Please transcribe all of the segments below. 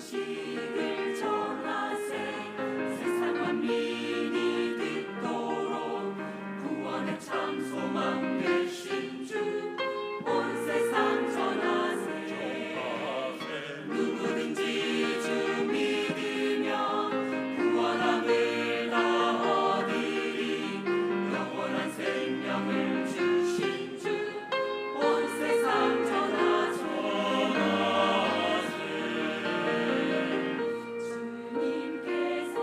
소식을 전하세. 세상 만민이 듣도록 구원의 참 소망 되신 주 온 세상 전하세. 누구든지 주 믿으며 구원함을 다 얻으리. 영원한 생명을 주신 주 온 세상 전하세. 주님께서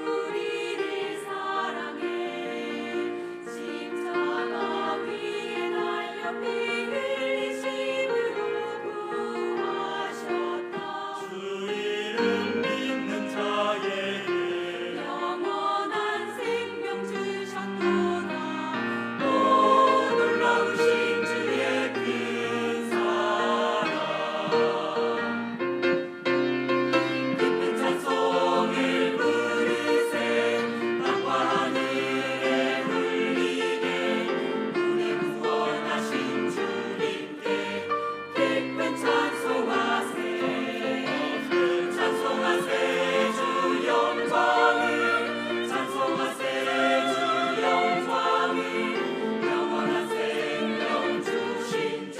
우리를 사랑해 십자가 위에 달려 피 흘리심으로 구하셨다. 주 이름 믿는 자에게 영원한 생명 주셨도다. 오 놀라우신 주의 큰 사랑. 기쁜 찬송을 부르세. 땅과 하늘에 울리게 우리 구원하신 주님께 기쁜 찬송하세. 찬송하세 주 영광을. 찬송하세 주 영광을. 영원한 생명 주신 주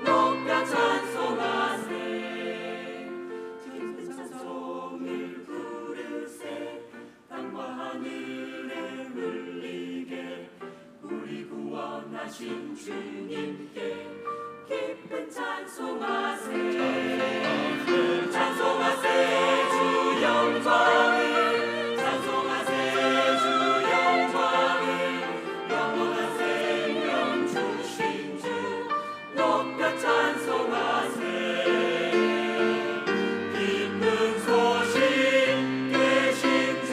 높여 찬송하세. 기쁜 찬송을 부르세. 땅과 하늘에 울리게 우리 구원하신 주님께 기쁜 찬송하세. 찬송하세 주 영광을. 찬송하세 주 영광을. 영원한 생명 주신 주 높여 찬송하세. 기쁜 소식 되신 주.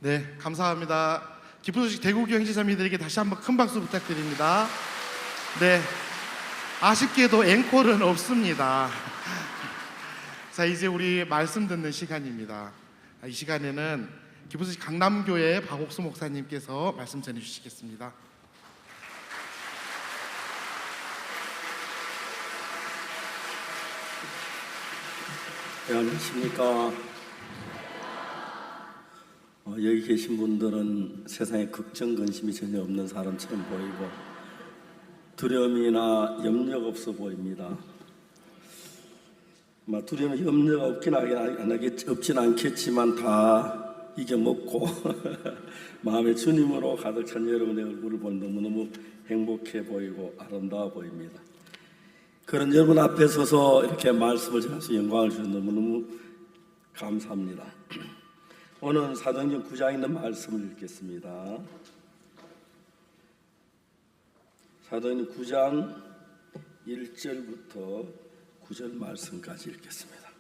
네, 감사합니다. 기쁜 소식 대구교 형제자매들에게 다시 한번 큰 박수 부탁드립니다. 네, 아쉽게도 앵콜은 없습니다. 자, 이제 우리 말씀 듣는 시간입니다. 이 시간에는 기쁜 소식 강남교회 박옥수 목사님께서 말씀 전해주시겠습니다. 안녕하십니까. 여기 계신 분들은 세상에 걱정 근심이 전혀 없는 사람처럼 보이고 두려움이나 염려가 없어 보입니다. 두려움, 염려가 없진 않겠지만 다 이겨먹고 마음의 주님으로 가득 찬 여러분의 얼굴을 보면 너무너무 행복해 보이고 아름다워 보입니다. 그런 여러분 앞에 서서 이렇게 말씀을 전해서 영광을 주셔서 너무너무 감사합니다. 오늘 사도행전 9장에 있는 말씀을 읽겠습니다. 사도행전 9장 1절부터 9절 말씀까지 읽겠습니다.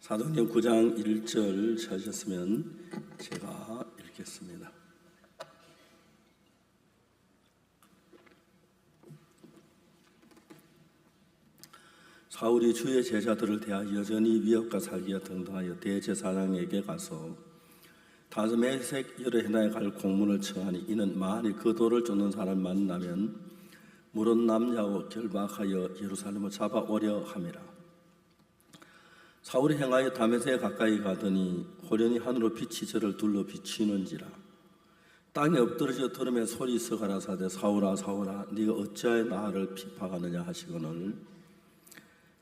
사도행전 9장 1절 찾으셨으면 제가 읽겠습니다. 사울이 주의 제자들을 대하여 여전히 위협과 살기가 등등하여 대제사장에게 가서 다메섹 여러 해나에 갈 공문을 청하니 이는 만일 그 도를 쫓는 사람을 만나면 물은 남자하고 결박하여 예루살렘을 잡아오려 함이라. 사울이 행하여 다메섹에 가까이 가더니 호련히 하늘로 빛이 저를 둘러 비치는지라. 땅에 엎드러져 들음에 소리 있어 가라사대 사울아 사울아 네가 어찌하여 나를 핍박하느냐 하시거늘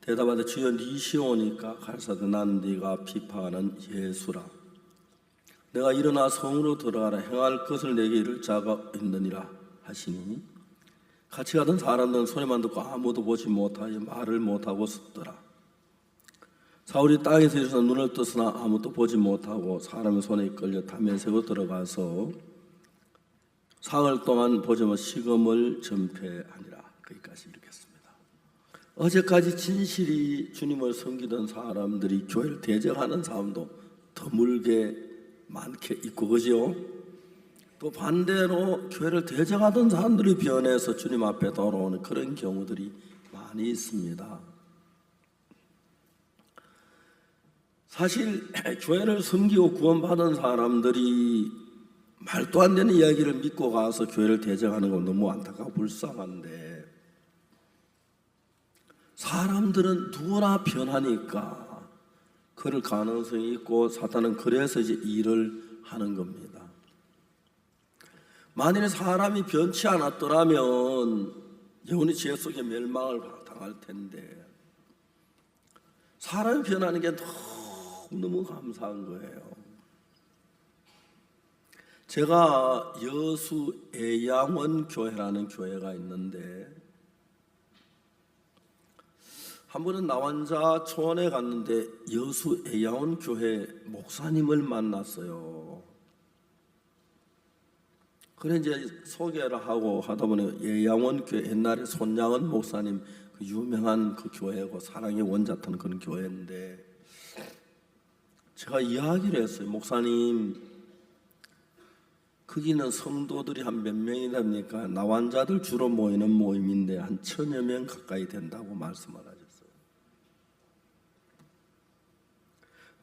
대답하되 주여 니시오니까 가라사대 나는 네가 핍박하는 예수라. 내가 일어나 성으로 들어가라 행할 것을 내게 이를 자가 있느니라 하시니 같이 가던 사람들은 소리만 듣고 아무도 보지 못하여 말을 못하고 섰더라. 사울이 땅에서 일어나 눈을 떴으나 아무도 보지 못하고 사람의 손에 이끌려 다메섹으로 들어가서 사흘 동안 보지 못 시금을 전폐하니라. 거기까지 읽겠습니다. 어제까지 진실이 주님을 섬기던 사람들이 교회를 대적하는 사람도 드물게 많게 있고 그죠? 또 반대로 교회를 대적하던 사람들이 변해서 주님 앞에 돌아오는 그런 경우들이 많이 있습니다. 사실 교회를 섬기고 구원받은 사람들이 말도 안 되는 이야기를 믿고 가서 교회를 대적하는 건 너무 안타깝고 불쌍한데 사람들은 누구나 변하니까 그럴 가능성이 있고 사탄은 그래서 이제 일을 하는 겁니다. 만일 사람이 변치 않았더라면 영원히 죄 속에 멸망을 당할 텐데 사람이 변하는 게 너무 감사한 거예요. 제가 여수 애양원 교회라는 교회가 있는데 한 번은 나환자 초원에 갔는데 여수 애양원 교회 목사님을 만났어요. 그래 이제 소개를 하고 하다 보니 애양원 교회 옛날에 손양은 목사님 그 유명한 그 교회고 사랑의 원자탄 그런 교회인데 제가 이야기를 했어요. 목사님, 거기는 성도들이 한 몇 명이 됩니까? 나환자들 주로 모이는 모임인데 한 1000여 명 가까이 된다고 말씀을 하셨어요.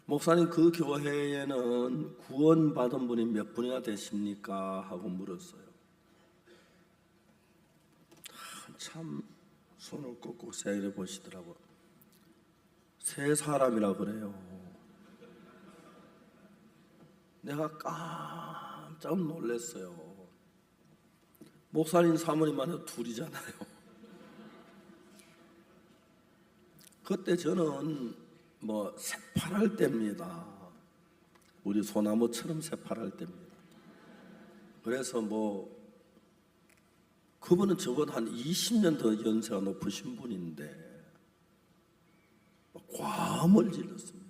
목사님, 그 교회에는 구원받은 분이 몇 분이나 되십니까? 하고 물었어요. 참 손을 꺾고 세게 보시더라고요. 3사람이라 그래요. 내가 깜짝 놀랐어요. 목사님 사모님만 해도 2이잖아요. 그때 저는 새파랄 때입니다. 우리 소나무처럼 새파랄 때입니다. 그래서 그분은 저보다 한 20년 더 연세가 높으신 분인데 과음을 질렀습니다.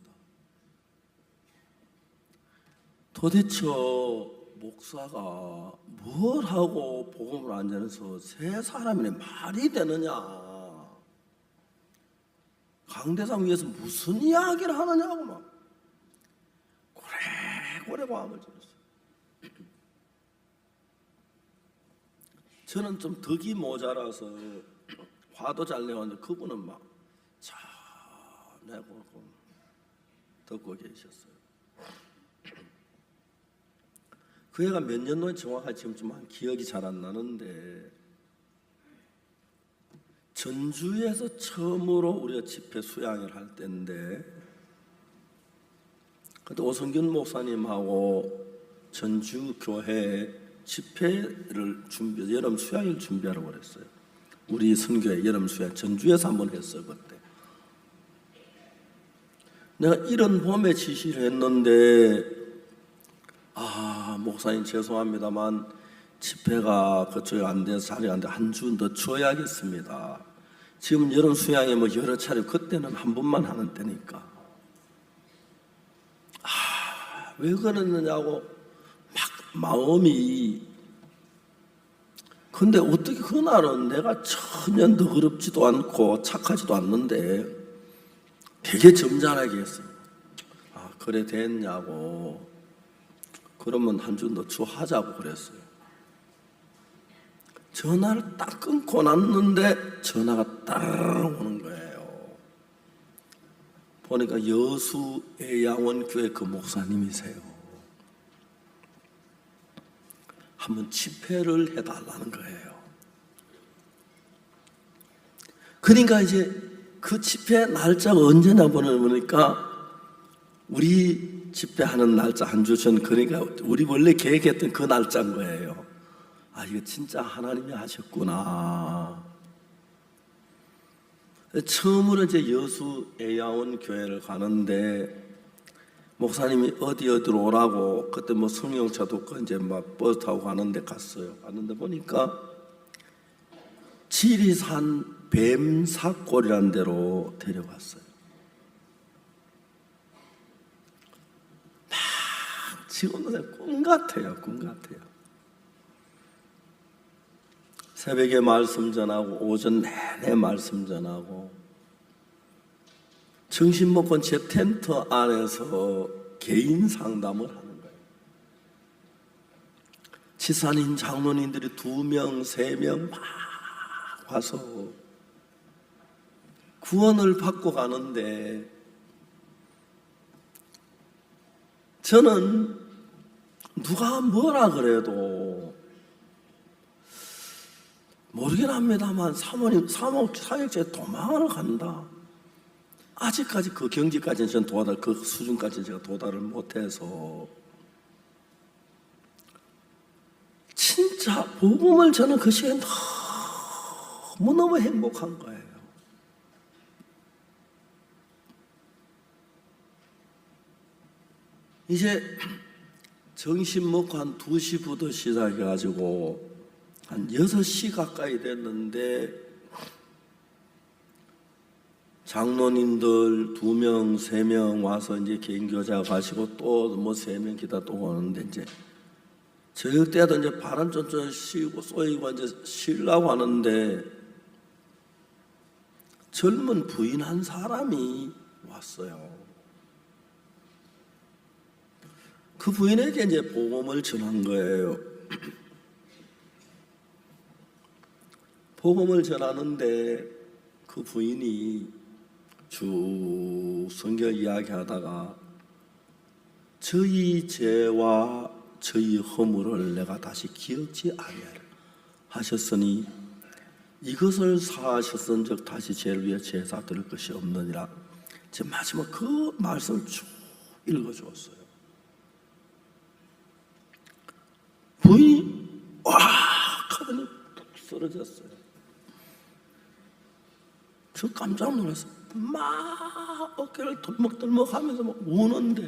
도대체 목사가 뭘 하고 복음을 안 전해서 세 사람이네 말이 되느냐? 강대상 위에서 무슨 이야기를 하느냐고 막 고래고래 마음을 들었어요. 저는 좀 덕이 모자라서 화도 잘 내왔는데 그분은 막 잘 내고 듣고 계셨어요. 그 애가 몇 년도에 정확하게 지금 좀 기억이 잘 안 나는데 전주에서 처음으로 우리가 집회 수양을 할 때인데 그때 오성균 목사님하고 전주 교회 집회를 여름 수양을 준비하라고 그랬어요. 우리 선교회 여름 수양 전주에서 한번 했어요. 그때 내가 이런 봄에 지시를 했는데 목사님 죄송합니다만 집회가 그쪽에 안 돼서 자리가 안 돼 한 주 더 줘야겠습니다. 지금 여름 수양에 뭐 여러 차례 그때는 한 번만 하는 때니까 왜 그러느냐고 막 마음이 근데 어떻게 그날은 내가 전혀 너그럽지도 않고 착하지도 않는데 되게 점잖하게 했어요. 그래 됐냐고 그러면 한 주 더 하자고 그랬어요. 전화를 딱 끊고 났는데 전화가 따르릉 오는 거예요. 보니까 여수 애양원교회 그 목사님이세요. 한번 집회를 해달라는 거예요. 그러니까 이제 그 집회 날짜가 언제냐 보니까 우리 집회하는 날짜 한 주 전 그러니까 우리 원래 계획했던 그 날짜인 거예요. 이거 진짜 하나님이 하셨구나. 처음으로 이제 여수 애양원 교회를 가는데 목사님이 어디로 오라고 그때 뭐 승용차도 없고 이제 막 버스 타고 가는데 갔어요. 갔는데 보니까 지리산 뱀사골이라는 데로 데려갔어요. 지금도 꿈 같아요. 꿈 같아요. 새벽에 말씀 전하고 오전 내내 말씀 전하고 점심 먹고 제 텐트 안에서 개인 상담을 하는 거예요. 지산인 장로님들이 2명, 3명 막 와서 구원을 받고 가는데 저는 누가 뭐라 그래도 모르긴 합니다만 사역자에 도망을 간다. 아직까지 그 경지까지는 저는 그 수준까지는 제가 도달을 못해서 진짜 복음을 저는 그 시간에 너무너무 행복한 거예요. 이제 점심 먹고 한 2시부터 시작해가지고 한 6시 가까이 됐는데 장로님들 2명, 3명 와서 이제 개인교자 가시고 또 뭐 3명 기다 또 오는데 이제 저녁 때도 이제 바람 쫀쫀 쉬고 쏘이고 이제 쉬려고 하는데 젊은 부인 한 사람이 왔어요. 그 부인에게 이제 복음을 전한 거예요. 복음을 전하는데 그 부인이 쭉 성경 이야기하다가 저희 죄와 저희 허물을 내가 다시 기억지 아니하리라 하셨으니 이것을 사하셨은즉 다시 죄를 위해 제사 드릴 것이 없느니라. 제 마지막 그 말씀을 쭉 읽어주었어요. 부인이 와 하더니 푹 쓰러졌어요. 저 깜짝 놀랐어요. 막 어깨를 덜먹덜먹 하면서 막 우는데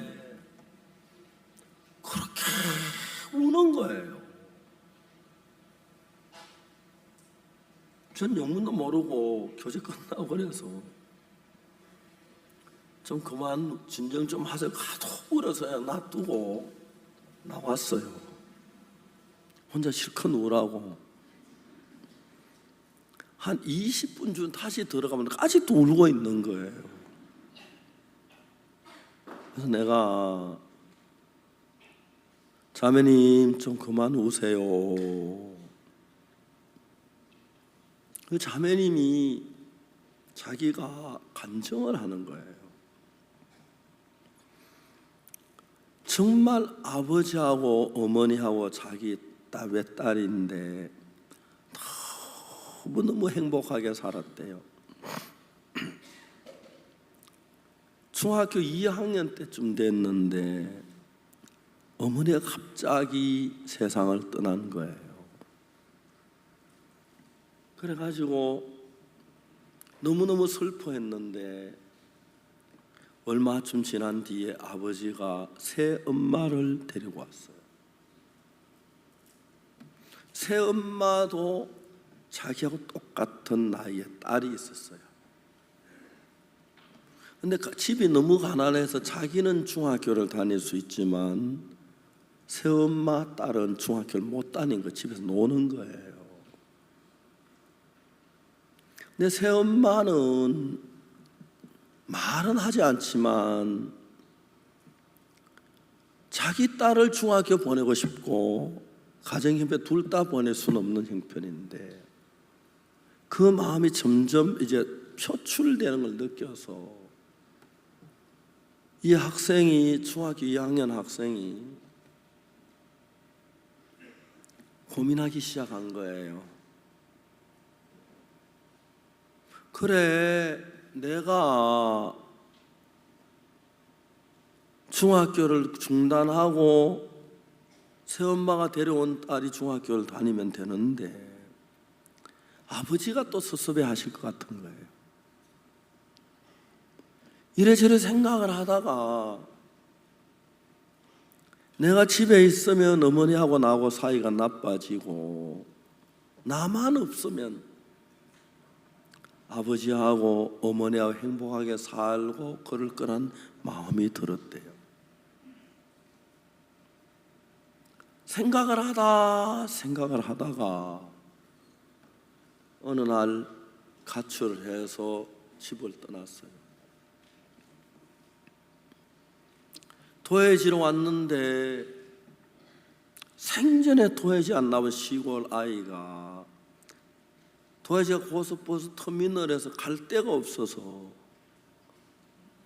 그렇게 우는 거예요. 전 영문도 모르고 교제 끝나고 그래서 좀 그만 진정 좀 하세요. 하도 울어서야 놔두고 나왔어요. 혼자 실컷 우라고 한 20분 중 다시 들어가면 아직도 울고 있는 거예요. 그래서 내가 자매님 좀 그만 우세요. 그 자매님이 자기가 간증을 하는 거예요. 정말 아버지하고 어머니하고 자기 외딸인데 너무너무 행복하게 살았대요. 중학교 2학년 때쯤 됐는데 어머니가 갑자기 세상을 떠난 거예요. 그래가지고 너무너무 슬퍼했는데 얼마쯤 지난 뒤에 아버지가 새 엄마를 데리고 왔어요. 새 엄마도 자기하고 똑같은 나이의 딸이 있었어요. 근데 집이 너무 가난해서 자기는 중학교를 다닐 수 있지만 새엄마 딸은 중학교를 못 다닌 거 집에서 노는 거예요. 근데 새엄마는 말은 하지 않지만 자기 딸을 중학교 보내고 싶고 가정형편 둘 다 보낼 수는 없는 형편인데 그 마음이 점점 이제 표출되는 걸 느껴서 이 학생이 중학교 2학년 학생이 고민하기 시작한 거예요. 그래, 내가 중학교를 중단하고 새엄마가 데려온 딸이 중학교를 다니면 되는데 아버지가 또 섭섭해 하실 것 같은 거예요. 이래저래 생각을 하다가 내가 집에 있으면 어머니하고 나하고 사이가 나빠지고 나만 없으면 아버지하고 어머니하고 행복하게 살고 그럴 거란 마음이 들었대요. 생각을 하다가 어느 날 가출해서 집을 떠났어요. 도해지로 왔는데 생전에 도해지 안 나온 시골 아이가 도해지가 고속버스 터미널에서 갈 데가 없어서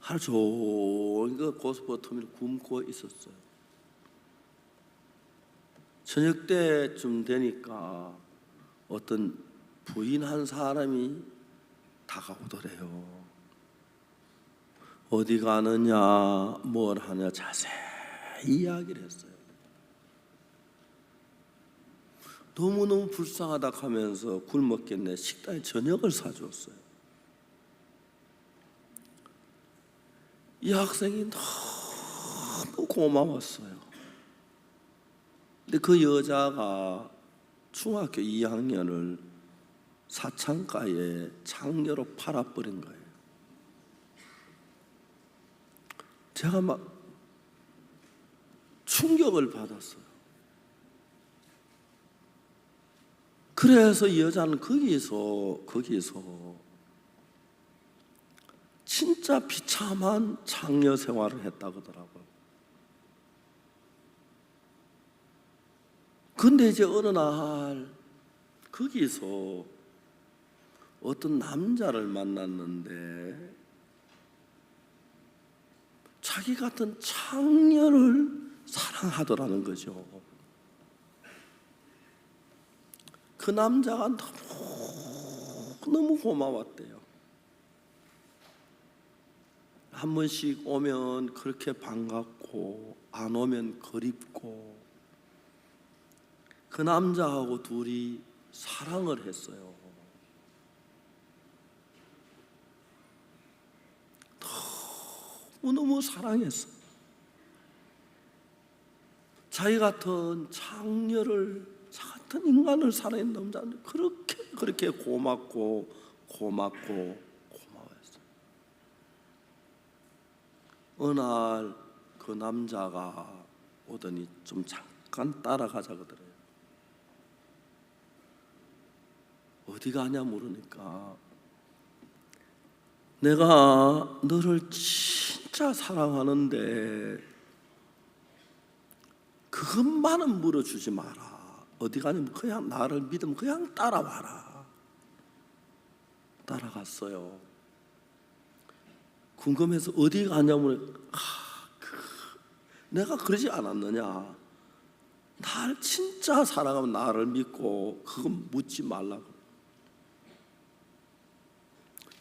하루 종일 고속버스 터미널 굶고 있었어요. 저녁 때쯤 되니까 어떤 부인 한 사람이 다가오더래요. 어디 가느냐, 뭘 하냐 자세히 이야기를 했어요. 너무너무 불쌍하다 하면서 굶었겠네 식당에 저녁을 사줬어요. 이 학생이 너무 고마웠어요. 근데 그 여자가 중학교 2학년을 사창가에 장녀로 팔아버린 거예요. 제가 막 충격을 받았어요. 그래서 이 여자는 거기서 진짜 비참한 장녀 생활을 했다고 하더라고요. 근데 이제 어느 날 거기서 어떤 남자를 만났는데 자기 같은 장녀를 사랑하더라는 거죠. 그 남자가 너무 고마웠대요. 한 번씩 오면 그렇게 반갑고 안 오면 그립고 그 남자하고 둘이 사랑을 했어요. 너무 사랑했어. 자기 같은 장녀를, 자 같은 인간을 사랑했는 남자는 그렇게 고맙고 고마웠어요. 어느 날 그 남자가 오더니 좀 잠깐 따라가자 그러더래요. 어디 가냐 물으니까 내가 너를 진짜 사랑하는데 그것만은 물어주지 마라. 어디 가냐면 그냥 나를 믿으면 그냥 따라와라. 따라갔어요. 궁금해서 어디 가냐면 내가 그러지 않았느냐. 날 진짜 사랑하면 나를 믿고 그건 묻지 말라고.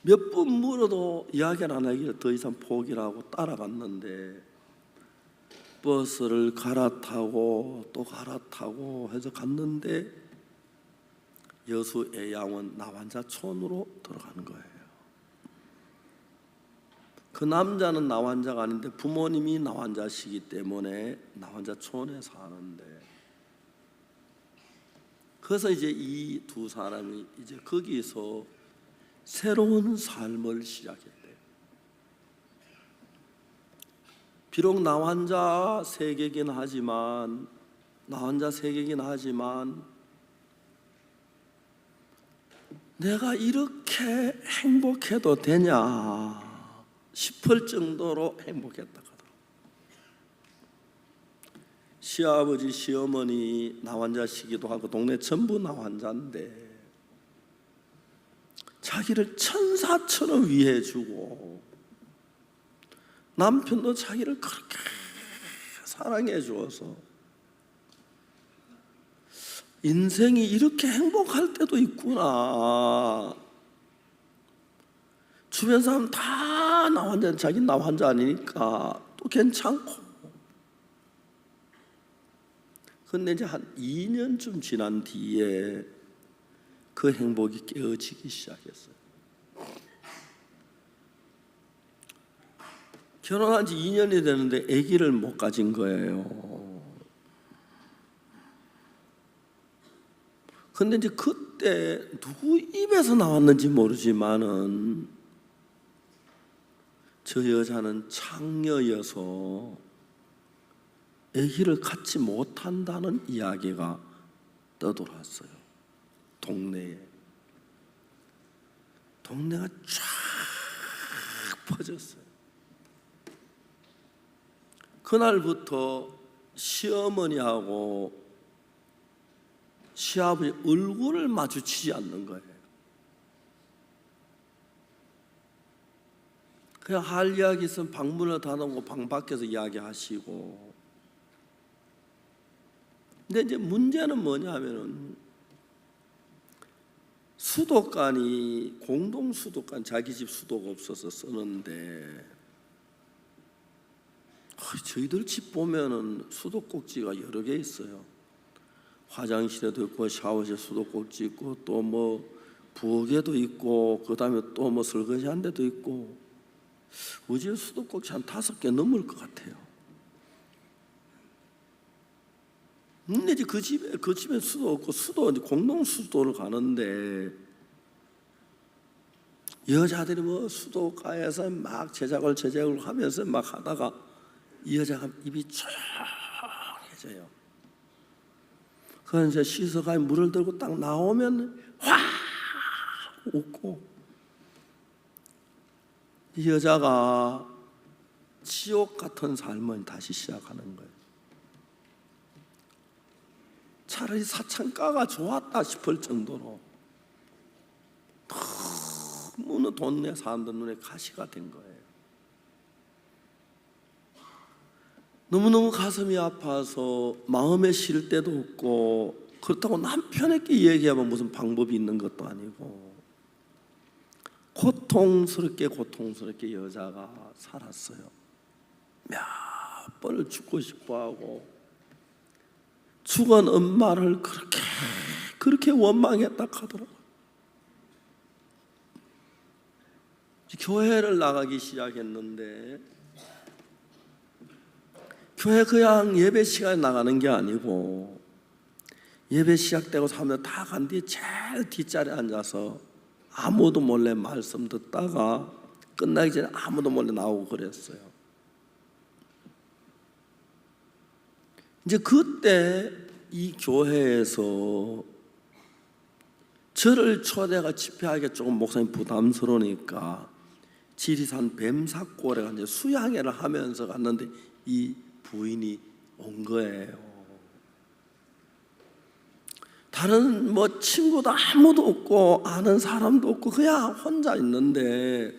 몇 번 물어도 이야기를 안 하길래 더 이상 포기를 하고 따라갔는데 버스를 갈아타고 또 갈아타고 해서 갔는데 여수 애양원 나환자촌으로 들어가는 거예요. 그 남자는 나환자가 아닌데 부모님이 나환자시기 때문에 나환자촌에 사는데, 그래서 이제 이 두 사람이 이제 거기서 새로운 삶을 시작했대요. 비록 나환자 세계긴 하지만 내가 이렇게 행복해도 되냐 싶을 정도로 행복했다 하더라고요. 시아버지 시어머니 나환자시기도 하고 동네 전부 나환자인데 자기를 천사처럼 위해주고 남편도 자기를 그렇게 사랑해 주어서 인생이 이렇게 행복할 때도 있구나. 주변 사람 다 나 환자, 자기 나 환자 아니니까 또 괜찮고. 근데 이제 한 2년쯤 지난 뒤에 그 행복이 깨어지기 시작했어요. 결혼한 지 2년이 되는데 아기를 못 가진 거예요. 근데 이제 그때 누구 입에서 나왔는지 모르지만은 저 여자는 창녀여서 아기를 갖지 못한다는 이야기가 떠돌았어요. 동네가 쫙 퍼졌어요. 그날부터 시어머니하고 시아버지 얼굴을 마주치지 않는 거예요. 그냥 할 이야기 있으면 방문을 닫아놓고 방 밖에서 이야기하시고. 근데 이제 문제는 뭐냐면은 수도관이 공동 수도관, 자기 집 수도가 없어서 쓰는데 저희들 집 보면은 수도꼭지가 여러 개 있어요. 화장실에도 있고 샤워실 수도꼭지 있고 또 뭐 부엌에도 있고 그다음에 또 뭐 설거지한 데도 있고 우리 집 수도꼭지 한 5개 넘을 것 같아요. 근데 이제 그 집에 수도 없고 공동 수도를 가는데 여자들이 뭐 수도가에서 막 제작을 하면서 막 하다가 이 여자가 입이 조용해져요. 그래서 이제 씻어가 물을 들고 딱 나오면 확 웃고, 이 여자가 지옥 같은 삶을 다시 시작하는 거예요. 차라리 사창가가 좋았다 싶을 정도로 너무 동네 사람들 눈에 가시가 된 거예요. 너무너무 가슴이 아파서 마음에 실 데도 없고, 그렇다고 남편에게 얘기하면 무슨 방법이 있는 것도 아니고 고통스럽게 여자가 살았어요. 몇 번을 죽고 싶어하고 죽은 엄마를 그렇게 원망했다 하더라고요. 교회를 나가기 시작했는데 교회 그냥 예배 시간에 나가는 게 아니고 예배 시작되고 사람들 다 간 뒤에 제일 뒷자리에 앉아서 아무도 몰래 말씀 듣다가 끝나기 전에 아무도 몰래 나오고 그랬어요. 이제 그때 이 교회에서 저를 초대가 집회하기가 조금 목사님 부담스러우니까 지리산 뱀사골에 이제 수양회를 하면서 갔는데 이 부인이 온 거예요. 다른 뭐 친구도 아무도 없고 아는 사람도 없고 그냥 혼자 있는데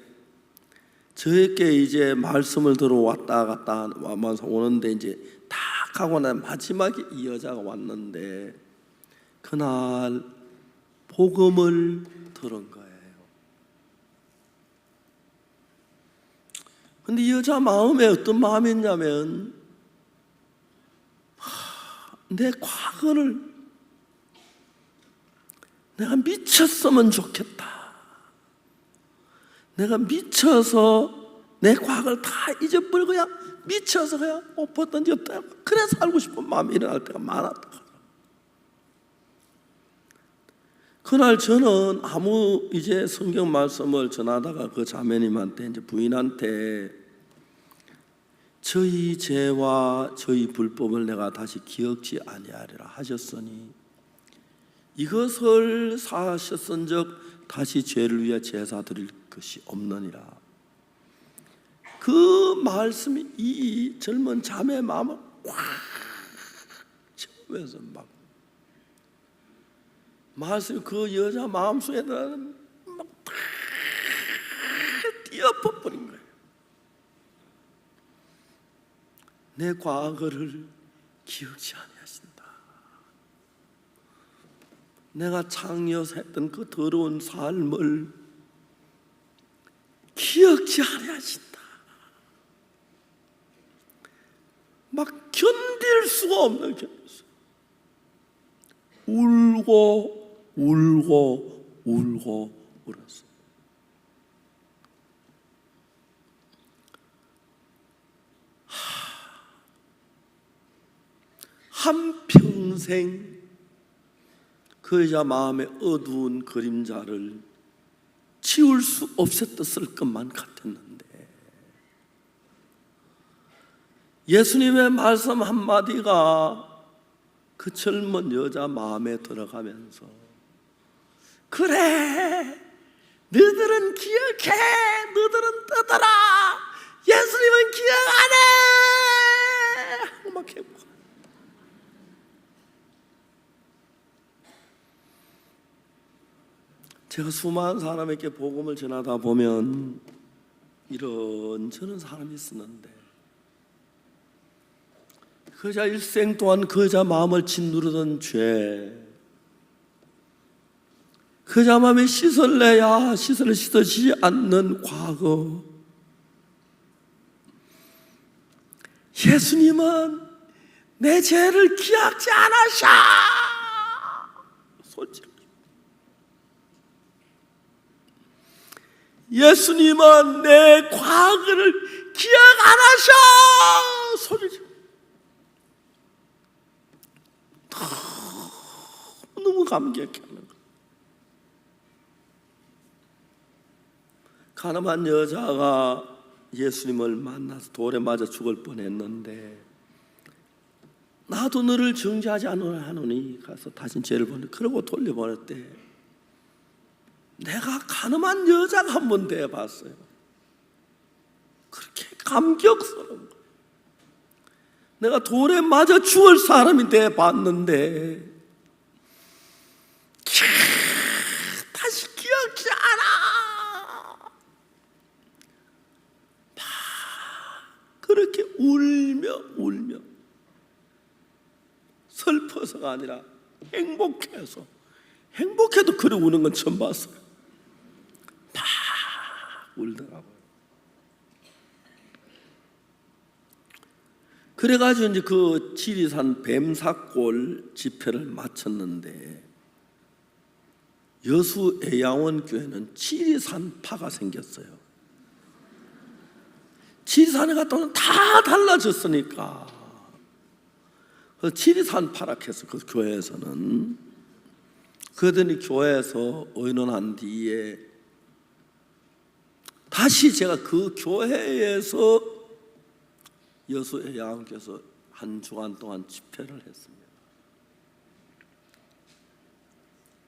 저에게 이제 말씀을 들어 왔다 갔다 와서 오는데 이제 다 가고 난 마지막에 이 여자가 왔는데 그날 복음을 들은 거예요. 근데 이 여자 마음에 어떤 마음이었냐면 내 과거를 내가 미쳤으면 좋겠다. 내가 미쳐서 내 과거를 다 잊어버리고 그냥 미쳐서 그냥 엎었던 지 없다. 그래 살고 싶은 마음이 일어날 때가 많았다. 그날 저는 아무 이제 성경 말씀을 전하다가 그 자매님한테 이제 부인한테 저희 죄와 저희 불법을 내가 다시 기억지 아니하리라 하셨으니 이것을 사하셨은즉 다시 죄를 위해 제사 드릴 것이 없느니라. 그 말씀이 이 젊은 자매의 마음을 꽉 채우면서 막 말씀이 그 여자 마음속에 막다 뛰어버린 거예요. 내 과거를 기억지 아니하신다. 내가 창녀서 했던 그 더러운 삶을 기억지 아니하신다. 막 견딜 수가 없는 견딜. 울고 울었어. 한평생 그 여자 마음의 어두운 그림자를 지울 수 없었을 것만 같았는데 예수님의 말씀 한마디가 그 젊은 여자 마음에 들어가면서 그래 너희들은 기억해 너희들은 떠들어 예수님은 기억 안 해 하고 막 해보고 제가 수많은 사람에게 복음을 전하다 보면 이런저런 사람이 있었는데 그 여자 일생 동안 그 여자 마음을 짓누르던 죄 그 여자 마음에 씻을래야 씻어지지 않는 과거 예수님은 내 죄를 기억지 않으셔 솔직히 예수님은 내 과거를 기억 안 하셔 소리죠. 너무 감격해 하는 거예요. 가늠한 여자가 예수님을 만나서 돌에 맞아 죽을 뻔했는데 나도 너를 정죄하지 않으라 하노니 가서 다신 죄를 보내 그러고 돌려보냈대. 내가 가늠한 여자가 한 번 돼봤어요. 그렇게 감격스러운 거예요. 내가 돌에 맞아 죽을 사람이 돼봤는데 다시 기억지 않아. 막 그렇게 울며 슬퍼서가 아니라 행복해도 그래 우는 건 처음 봤어요. 막 울더라고요. 그래가지고 이제 그 지리산 뱀사골 집회를 마쳤는데 여수 애양원 교회는 지리산파가 생겼어요. 지리산에 갔다 오면 다 달라졌으니까 그 지리산파라 해서 그 교회에서는 그들이 교회에서 의논한 뒤에 다시 제가 그 교회에서 여수의 양께서 한 주간 동안 집회를 했습니다.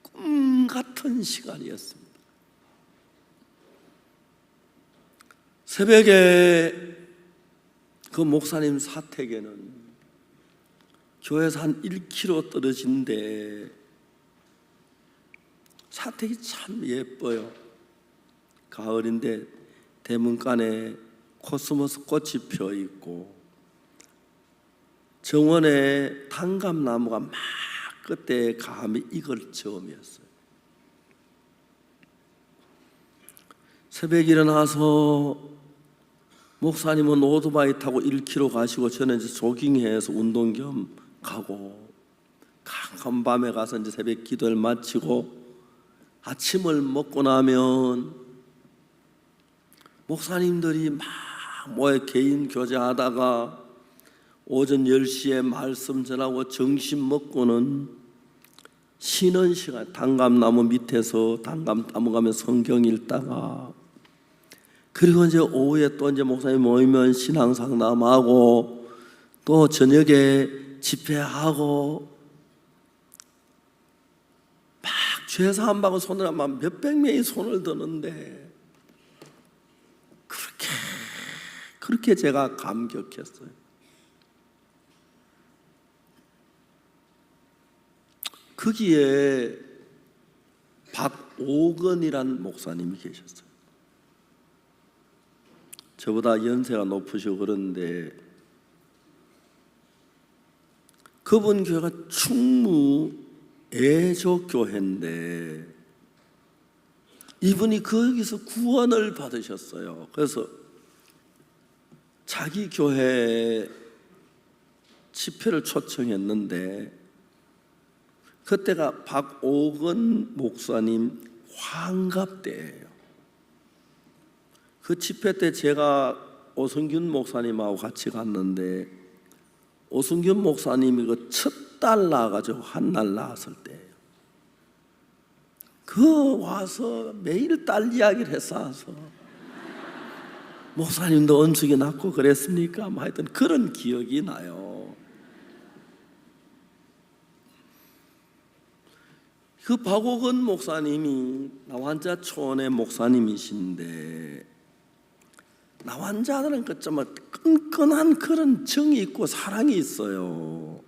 꿈 같은 시간이었습니다. 새벽에 그 목사님 사택에는 교회에서 한 1km 떨어진데 사택이 참 예뻐요. 가을인데 대문간에 코스모스 꽃이 펴 있고 정원에 단감나무가 막 그때 감히 익을 즈음이었어요. 새벽에 일어나서 목사님은 오토바이 타고 1km 가시고 저는 이제 조깅해서 운동 겸 가고 캄캄 밤에 가서 이제 새벽 기도를 마치고 아침을 먹고 나면 목사님들이 막 모여 개인 교제하다가 오전 10시에 말씀 전하고 점심 먹고는 쉬는 시간, 단감나무 밑에서 단감나무 가면 성경 읽다가 그리고 이제 오후에 또 이제 목사님 모이면 신앙상담하고 또 저녁에 집회하고 막 죄사함 받고 손을 막 몇백 명이 손을 드는데 그렇게 제가 감격했어요. 거기에 박오건이란 목사님이 계셨어요. 저보다 연세가 높으시고 그런데 그분 교회가 충무 애족교회인데 이분이 거기서 구원을 받으셨어요. 그래서 자기 교회 집회를 초청했는데 그때가 박오건 목사님 환갑 때예요. 그 집회 때 제가 오승균 목사님하고 같이 갔는데 오승균 목사님이 그 첫 딸 낳아가지고 한 날 낳았을 때예요. 그 와서 매일 딸 이야기를 했어서 목사님도 언숙이 낳고 그랬습니까? 뭐 하여튼 그런 기억이 나요. 그 박옥은 목사님이 나환자촌의 목사님이신데 나환자들은 좀 끈끈한 그런 정이 있고 사랑이 있어요.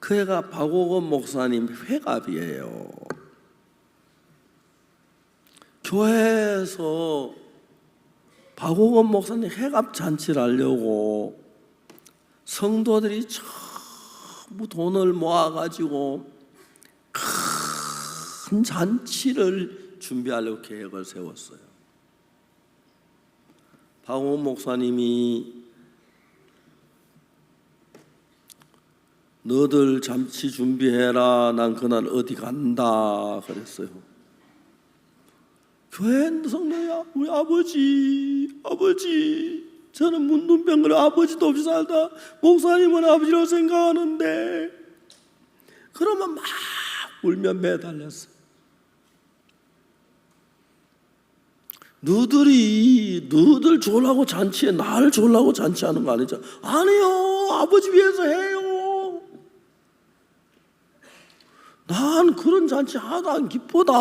그 애가 박옥은 목사님 회갑이에요. 교회에서 박옥원 목사님 회갑 잔치를 하려고 성도들이 전부 돈을 모아가지고 큰 잔치를 준비하려고 계획을 세웠어요. 박옥원 목사님이 너들 잔치 준비해라. 난 그날 어디 간다 그랬어요. 교회 성도야, 우리 아버지 저는 문둥병으로 아버지도 없이 살다 목사님은 아버지라고 생각하는데 그러면 막 울며 매달렸어요. 너들 졸라고 잔치에 나를 졸라고 잔치하는 거 아니죠? 아니요, 아버지 위해서 해요. 난 그런 잔치 하나도 안 기쁘다.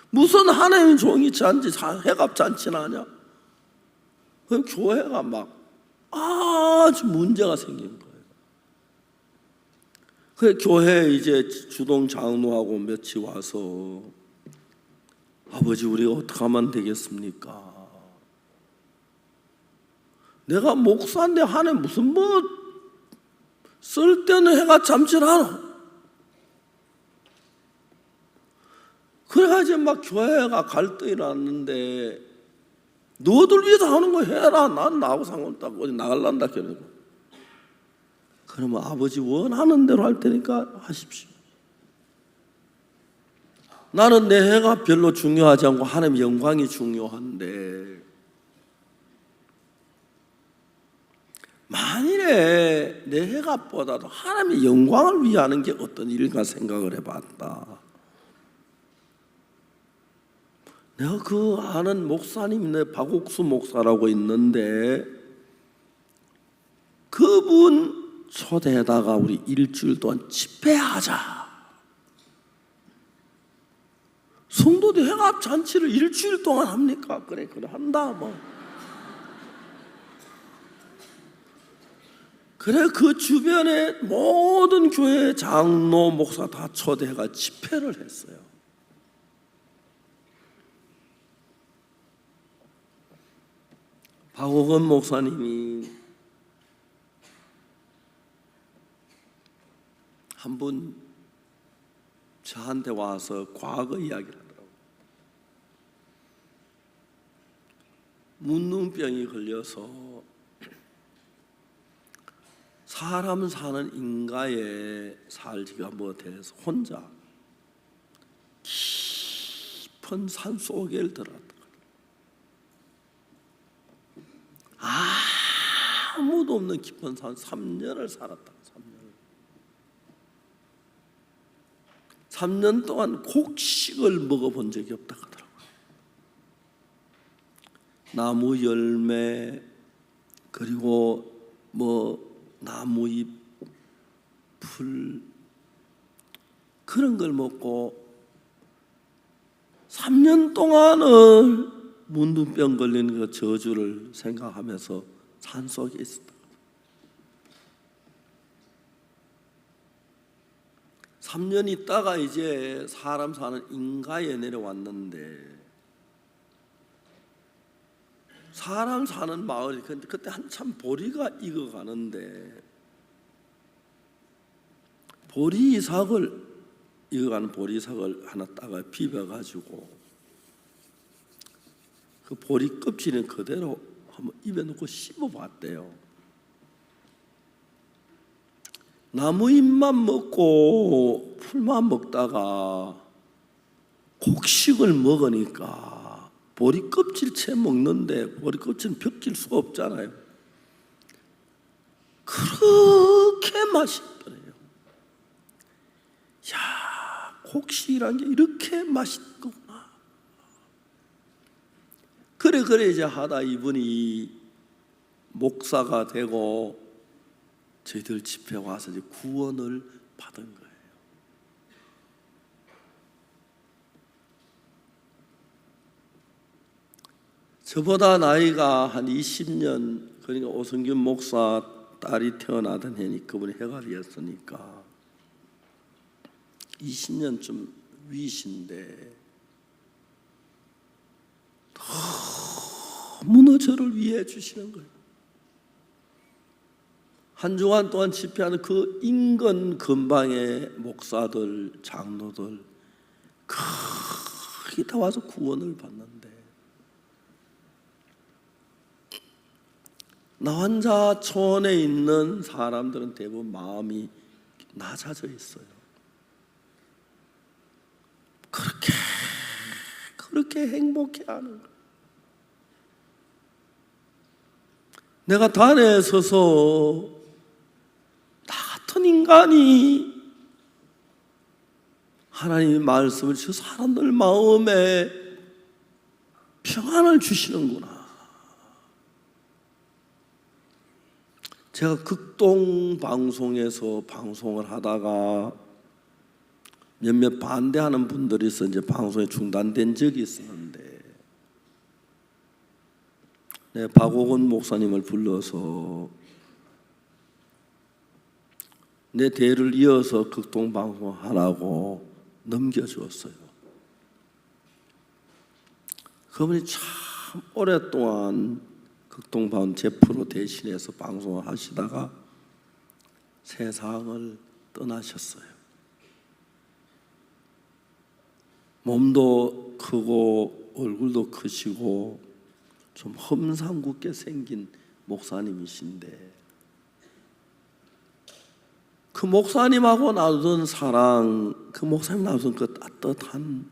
무슨 하나님 종이 잔치, 회갑 잔치나 하냐? 그럼 교회가 막 아주 문제가 생긴 거예요. 그 교회 이제 주동 장로하고 며칠 와서 아버지 우리가 어떻게 하면 되겠습니까? 내가 목사인데 하네 무슨 뭐 쓸데없는 회가 잠시를 하나? 그래가지고 막 교회가 갈등이 났는데 너들 위해서 하는 거 해라. 난 나하고 상관없다고 어디 나갈란다 그러고. 그러면 아버지 원하는 대로 할 테니까 하십시오. 나는 내 해가 별로 중요하지 않고 하나님의 영광이 중요한데 만일에 내 해갑보다도 하나님의 영광을 위해 하는 게 어떤 일인가 생각을 해봤다. 내가 그 아는 목사님인데 박옥수 목사라고 있는데 그분 초대에다가 우리 일주일 동안 집회하자. 성도들 회합 잔치를 일주일 동안 합니까? 그래 한다 뭐. 그래 그 주변에 모든 교회 장로 목사 다 초대해가 집회를 했어요. 박옥원 목사님이 한 번 저한테 와서 과거 이야기를 하더라고요. 문둥병이 걸려서 사람 사는 인가에 살지가 못해서 혼자 깊은 산 속에 들어갔다. 아무도 없는 깊은 산 3년을 살았다. 3년 동안 곡식을 먹어본 적이 없다 하더라고요. 나무 열매 그리고 나무잎 풀 그런 걸 먹고 3년 동안을 문둥병 걸리는 그 저주를 생각하면서 산속에 있었다. 3년 있다가 이제 사람 사는 인가에 내려왔는데 사람 사는 마을이 그때 한참 보리가 익어가는데 익어가는 보리삭을 하나 따가 비벼가지고 그 보리 껍질은 그대로 한번 입에 넣고 씹어봤대요. 나무잎만 먹고 풀만 먹다가 곡식을 먹으니까 보리 껍질채 먹는데 보리 껍질은 벗길 수가 없잖아요. 그렇게 맛있더래요. 야, 곡식이란 게 이렇게 맛있구나. 그래 이제 하다 이분이 목사가 되고 저희들 집회 와서 이제 구원을 받은 거예요. 저보다 나이가 한 20년, 그러니까 오성균 목사 딸이 태어나던 해니 그분이 해갈이었으니까 20년쯤 위신데 너무나 저를 위해 주시는 거예요. 한 주간 동안 집회하는 그 인근 근방의 목사들, 장로들 거기 다 와서 구원을 받는데 나 혼자 초원에 있는 사람들은 대부분 마음이 낮아져 있어요. 그렇게 행복해하는 거예요. 내가 단에 서서 나 같은 인간이 하나님의 말씀을 저 사람들 마음에 평안을 주시는구나. 제가 극동 방송에서 방송을 하다가 몇몇 반대하는 분들이 있어 이제 방송이 중단된 적이 있었는데 박옥원 목사님을 불러서 내 대를 이어서 극동 방송하라고 넘겨주었어요. 그분이 참 오랫동안 극동 방송 제 프로 대신해서 방송을 하시다가 세상을 떠나셨어요. 몸도 크고 얼굴도 크시고 좀 험상궂게 생긴 목사님이신데 그 목사님하고 나누던 사랑, 그 목사님 나누던 그 따뜻한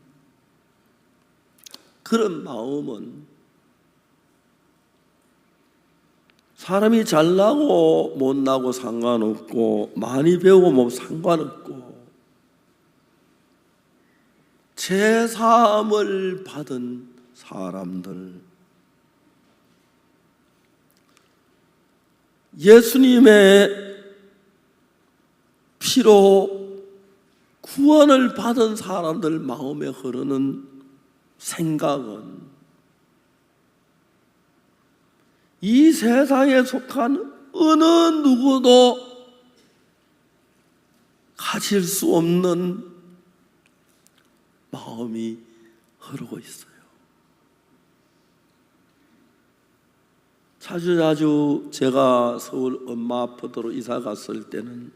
그런 마음은 사람이 잘나고 못나고 상관없고 많이 배우고 뭐 상관없고 제3을 받은 사람들, 예수님의 피로 구원을 받은 사람들 마음에 흐르는 생각은 이 세상에 속한 어느 누구도 가질 수 없는 마음이 흐르고 있어요. 자주 제가 서울 엄마 아파트로 이사 갔을 때는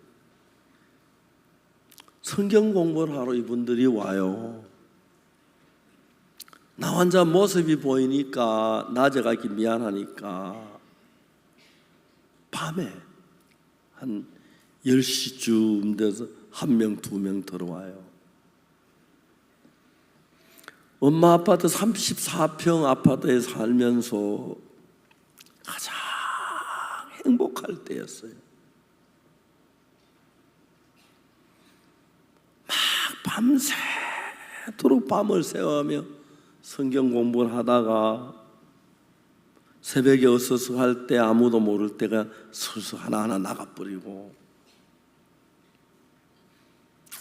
성경 공부를 하러 이분들이 와요. 나 혼자 모습이 보이니까 낮에 가기 미안하니까 밤에 한 10시쯤 돼서 한 명, 두 명 들어와요. 엄마 아파트 34평 아파트에 살면서 가장 행복할 때였어요. 막 밤새도록 밤을 새워하며 성경 공부를 하다가 새벽에 어서서 때 아무도 모를 때가 슬슬 하나하나 나가버리고,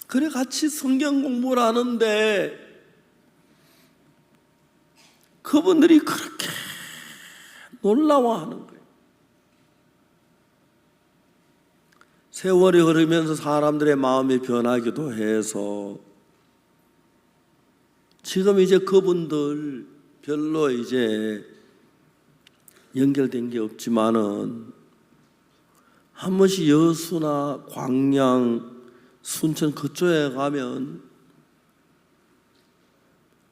그래 같이 성경 공부를 하는데 그분들이 그렇게 놀라워하는 거예요. 세월이 흐르면서 사람들의 마음이 변하기도 해서 지금 이제 그분들 별로 이제 연결된 게 없지만은 한 번씩 여수나 광양, 순천 그쪽에 가면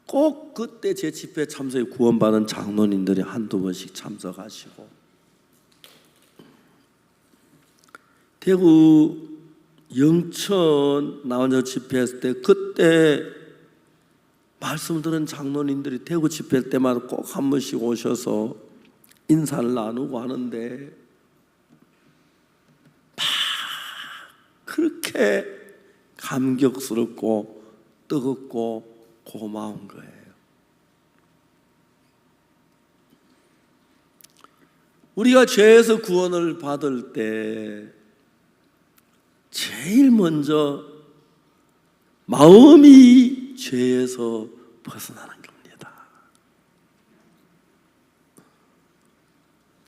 꼭 그때 제 집회 참석에 구원받은 장로님들이 한두 번씩 참석하시고, 대구 영천 나 혼자 집회했을 때 그때 말씀 들은 장로님들이 대구 집회 때마다 꼭 한 번씩 오셔서 인사를 나누고 하는데 막 그렇게 감격스럽고 뜨겁고 고마운 거예요. 우리가 죄에서 구원을 받을 때 제일 먼저 마음이 죄에서 벗어나는 겁니다.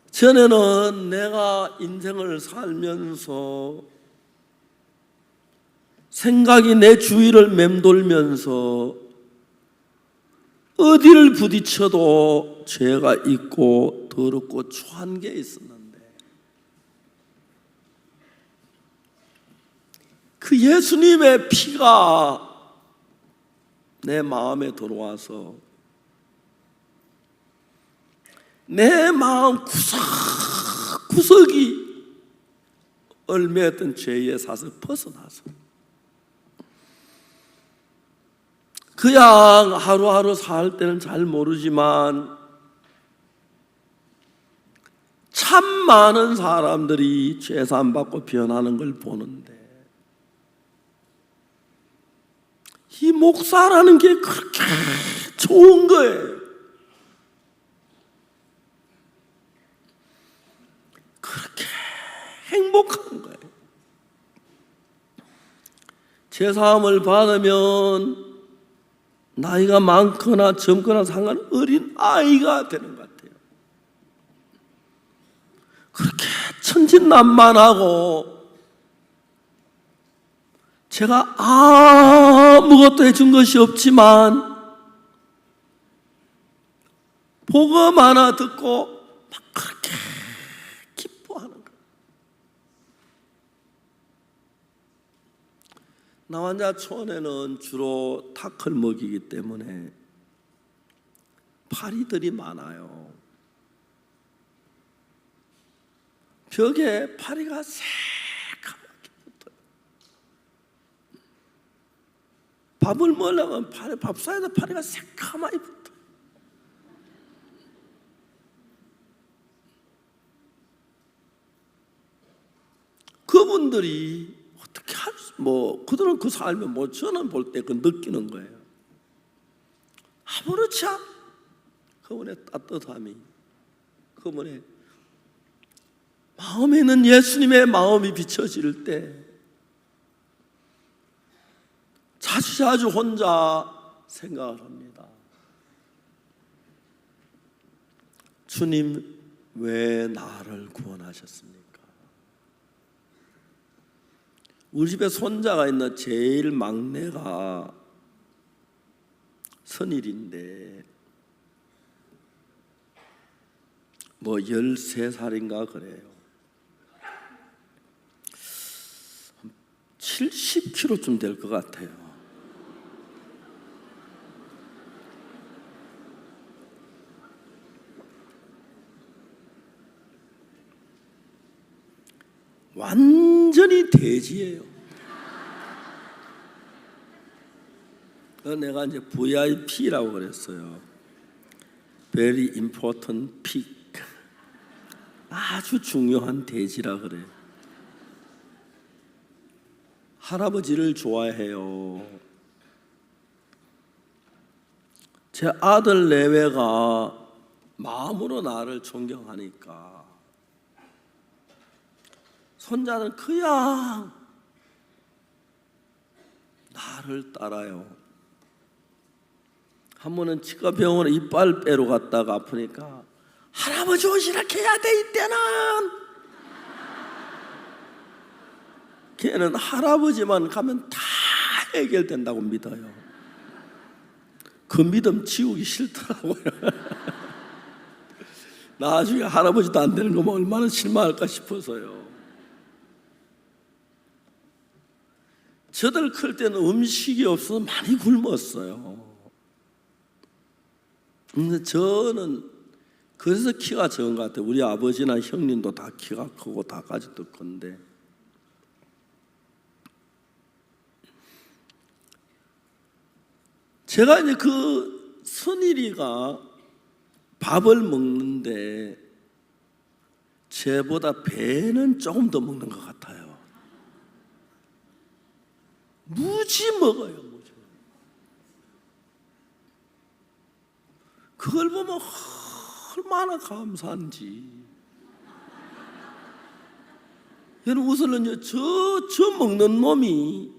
전에는 내가 인생을 살면서 생각이 내 주위를 맴돌면서 어디를 부딪혀도 죄가 있고 더럽고 추한 게 있었는데, 그 예수님의 피가 내 마음에 들어와서 내 마음 구석구석이 얽매였던 죄의 사슬 벗어나서 그냥 하루하루 살 때는 잘 모르지만 참 많은 사람들이 죄사함받고 변하는 걸 보는데, 이 목사라는 게 그렇게 좋은 거예요. 그렇게 행복한 거예요. 죄사함을 받으면 나이가 많거나 젊거나 상관 어린 아이가 되는 것 같아요. 그렇게 천진난만하고 제가 아무것도 해준 것이 없지만 복음 하나 듣고 막 그렇게 기뻐하는 거예요. 나 혼자 촌에는 주로 닭을 먹이기 때문에 파리들이 많아요. 벽에 파리가 새까맣게 붙어요. 밥을 먹으려면 밥 사이에다 파리가 새까맣게 붙어요. 그분들이 어떻게 그들은 그 삶을 저는 볼 때 그 느끼는 거예요. 아무렇지 않아. 그분의 따뜻함이, 그분의 마음에 있는 예수님의 마음이 비춰질 때 자주 혼자 생각을 합니다. 주님 왜 나를 구원하셨습니까? 우리 집에 손자가 있는 제일 막내가 선일인데 뭐 13살인가 그래요. 70kg쯤 될 것 같아요. 완전히 돼지예요. 내가 이제 VIP라고 그랬어요. Very important pig. 아주 중요한 돼지라 그래. 할아버지를 좋아해요. 제 아들 내외가 마음으로 나를 존경하니까 손자는 그냥 나를 따라요. 한 번은 치과 병원에 이빨 빼러 갔다가 아프니까 할아버지 오시라 해야 돼 이때는. 걔는 할아버지만 가면 다 해결된다고 믿어요. 그 믿음 지우기 싫더라고요. 나중에 할아버지도 안 되는 거면 얼마나 실망할까 싶어서요. 저들 클 때는 음식이 없어서 많이 굶었어요. 근데 저는 그래서 키가 적은 것 같아요. 우리 아버지나 형님도 다 키가 크고 다 가지도 큰데 제가 이제 그 선일이가 밥을 먹는데 쟤보다 배는 조금 더 먹는 것 같아요. 무지 먹어요, 무지. 그걸 보면 얼마나 감사한지. 얘는 우선은 저 먹는 놈이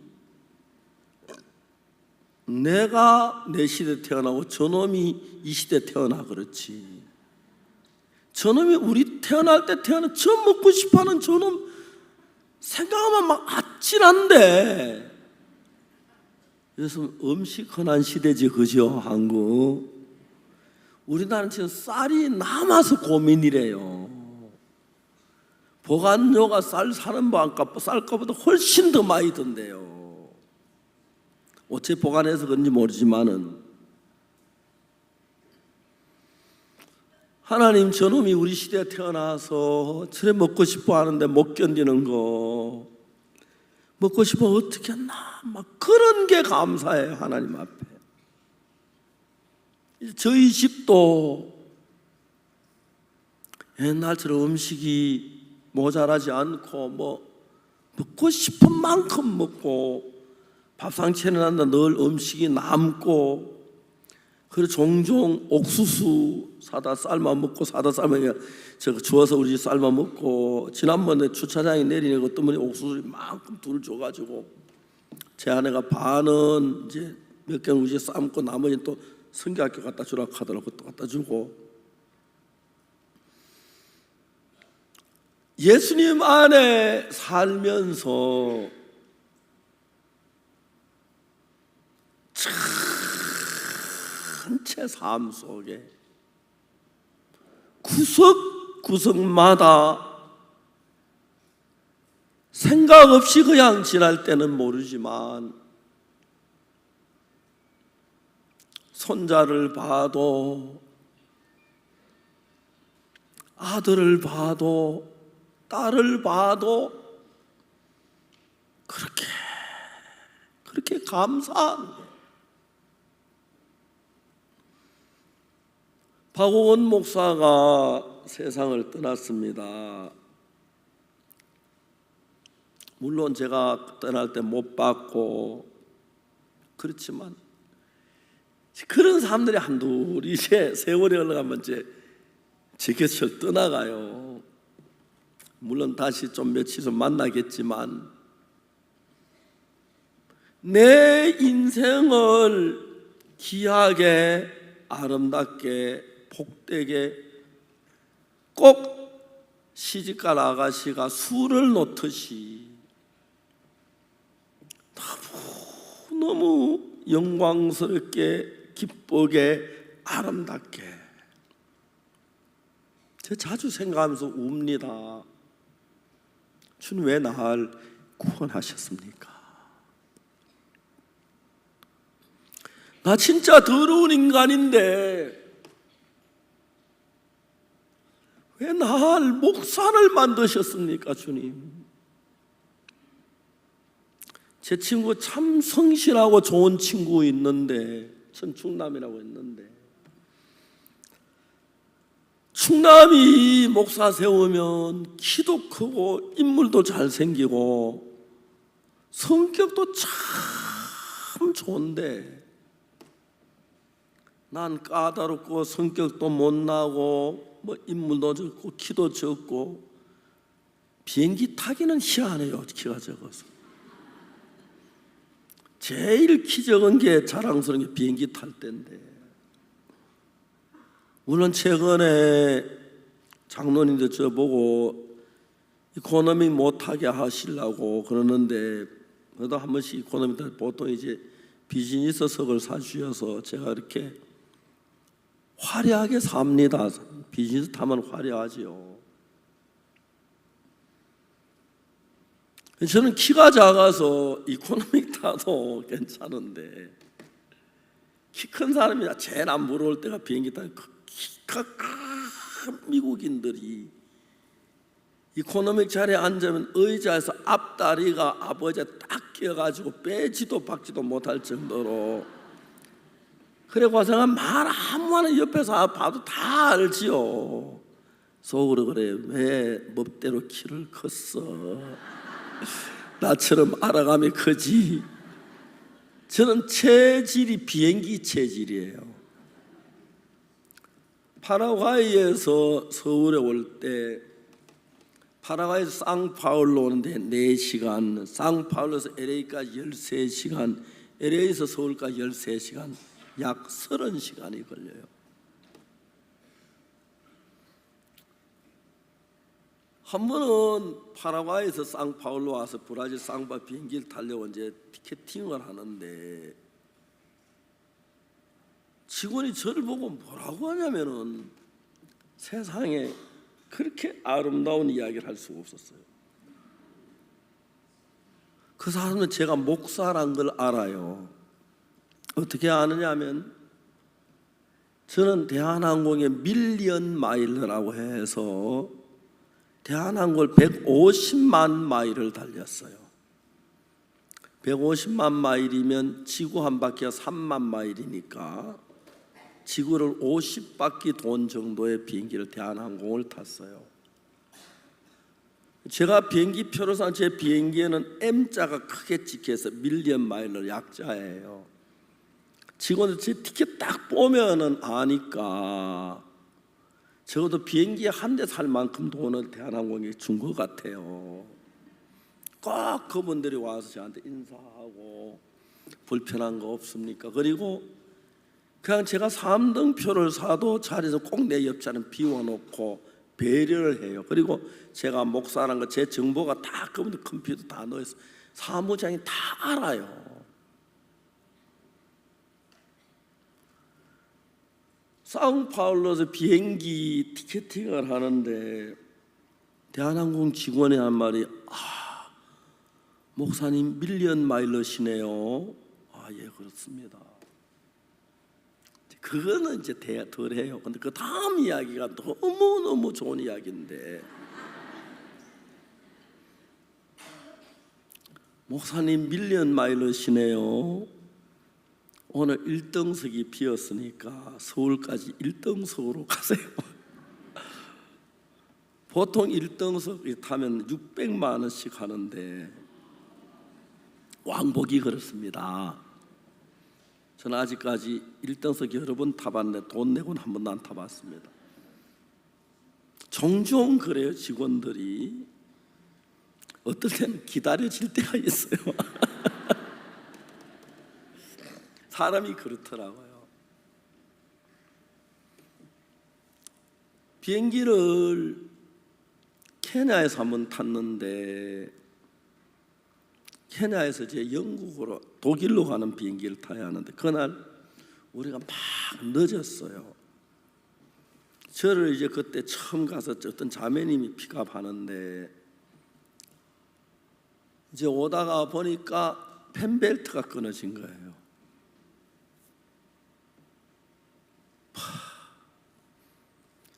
내가 내 시대 태어나고 저놈이 이 시대 태어나 그렇지. 저놈이 우리 태어날 때 태어나 저 먹고 싶어하는 저놈 생각하면 막 아찔한데. 그래서 음식 흔한 시대지 그죠 한국. 우리나라는 지금 쌀이 남아서 고민이래요. 보관료가 쌀 사는 쌀값보다 훨씬 더 많이 든대요. 어째 보관해서 그런지 모르지만은 하나님 저놈이 우리 시대에 태어나서 저래 먹고 싶어 하는데 못 견디는 거 먹고 싶어 어떻게 했나 막 그런 게 감사해요 하나님 앞에. 저희 집도 옛날처럼 음식이 모자라지 않고 뭐 먹고 싶은 만큼 먹고 밥상 차려놨다 늘 음식이 남고 그리고 종종 옥수수 사다 삶아 먹고 사다 삶아 제가 주워서 우리 집 삶아 먹고 지난번에 주차장에 내리는 것 때문에 옥수수 만큼 둘 줘가지고 제 아내가 반은 이제 몇 개는 우리 집 삶고 나머지는 또 성경학교 갖다 주라 하더라고 그것도 갖다 주고 예수님 안에 살면서 전체 삶 속에 구석구석마다 생각 없이 그냥 지날 때는 모르지만 손자를 봐도 아들을 봐도 딸을 봐도 그렇게 감사한 거예요. 박옥원 목사가 세상을 떠났습니다. 물론 제가 떠날 때 못 봤고 그렇지만 그런 사람들이 한둘이 이제 세월이 흘러가면 이제 제 곁을 떠나가요. 물론 다시 좀 며칠 좀 만나겠지만 내 인생을 귀하게 아름답게 복되게 꼭 시집갈 아가씨가 술을 놓듯이 너무 영광스럽게 기쁘게 아름답게 제가 자주 생각하면서 웁니다. 주님 왜 나를 구원하셨습니까? 나 진짜 더러운 인간인데 왜 나를 목사를 만드셨습니까, 주님? 제 친구 참 성실하고 좋은 친구 있는데, 전 충남이라고 했는데, 충남이 목사 세우면 키도 크고 인물도 잘생기고 성격도 참 좋은데 난 까다롭고 성격도 못나고 뭐 인물도 적고 키도 적고 비행기 타기는 희한해요. 키가 적어서. 제일 키 적은 게 자랑스러운 게 비행기 탈 때인데, 물론 최근에 장로님들 저보고 이코노미 못하게 하시려고 그러는데, 그래도 한 번씩 이코노미들 보통 이제 비즈니스석을 사주셔서 제가 이렇게 화려하게 삽니다. 비즈니스 타면 화려하지요. 저는 키가 작아서 이코노미 타도 괜찮은데, 키 큰 사람이 제일 안 부러울 때가 비행기 타는 키가 큰 미국인들이 이코노믹 자리에 앉으면 의자에서 앞다리가 아버지에 딱 끼어가지고 빼지도 박지도 못할 정도로, 그래 고생한 말 아무나 옆에서 봐도 다 알지요. 속으로 그래, 왜 멋대로 키를 컸어? 나처럼 알아가면 크지. 저는 체질이 비행기 체질이에요. 파라과이에서 서울에 올 때, 파라과이에서 상파울로 오는데 4시간, 상파울로에서 LA까지 13시간, LA에서 서울까지 13시간, 약 30시간이 걸려요. 한 번은 파라과이에서 상파울로 와서 브라질 상파 비행기를 타려고 이제 티켓팅을 하는데, 직원이 저를 보고 뭐라고 하냐면은 세상에 그렇게 아름다운 이야기를 할 수가 없었어요. 그 사람은 제가 목사란 걸 알아요. 어떻게 아느냐 하면, 저는 대한항공의 밀리언 마일러라고 해서 대한항공을 150만 마일을 달렸어요. 150만 마일이면 지구 한 바퀴가 3만 마일이니까 지구를 50바퀴 돈 정도의 비행기를 대한항공을 탔어요. 제가 비행기 표를 산 제 비행기에는 M자가 크게 찍혀서 밀리언 마일러 약자예요. 직원들 제 티켓 딱 보면은 아니까 적어도 비행기에 한 대 살 만큼 돈을 대한항공에 준 것 같아요. 꼭 그분들이 와서 저한테 인사하고 불편한 거 없습니까? 그리고 그냥 제가 3등 표를 사도 자리에서 꼭 내 옆자리는 비워놓고 배려를 해요. 그리고 제가 목사라는 거 제 정보가 다 그분들 컴퓨터 다 넣어서 사무장이 다 알아요. 상파울로에서 비행기 티켓팅을 하는데 대한항공 직원이 한 말이, 목사님 밀리언 마일러시네요. 예, 그렇습니다. 그거는 이제 덜해요. 근데 그 다음 이야기가 너무너무 좋은 이야기인데, 목사님 밀리언 마일러시네요. 오늘 1등석이 비었으니까 서울까지 1등석으로 가세요. 보통 1등석 타면 600만 원씩 하는데 왕복이 그렇습니다. 저는 아직까지 1등석 여러 번 타봤는데 돈 내고는 한 번도 안 타봤습니다. 종종 그래요. 직원들이 어떨 때는 기다려질 때가 있어요. 사람이 그렇더라고요. 비행기를 케냐에서 한번 탔는데, 케냐에서 이제 영국으로 독일로 가는 비행기를 타야 하는데, 그날 우리가 막 늦었어요. 저를 이제 그때 처음 가서 어떤 자매님이 픽업하는데, 이제 오다가 보니까 펜벨트가 끊어진 거예요.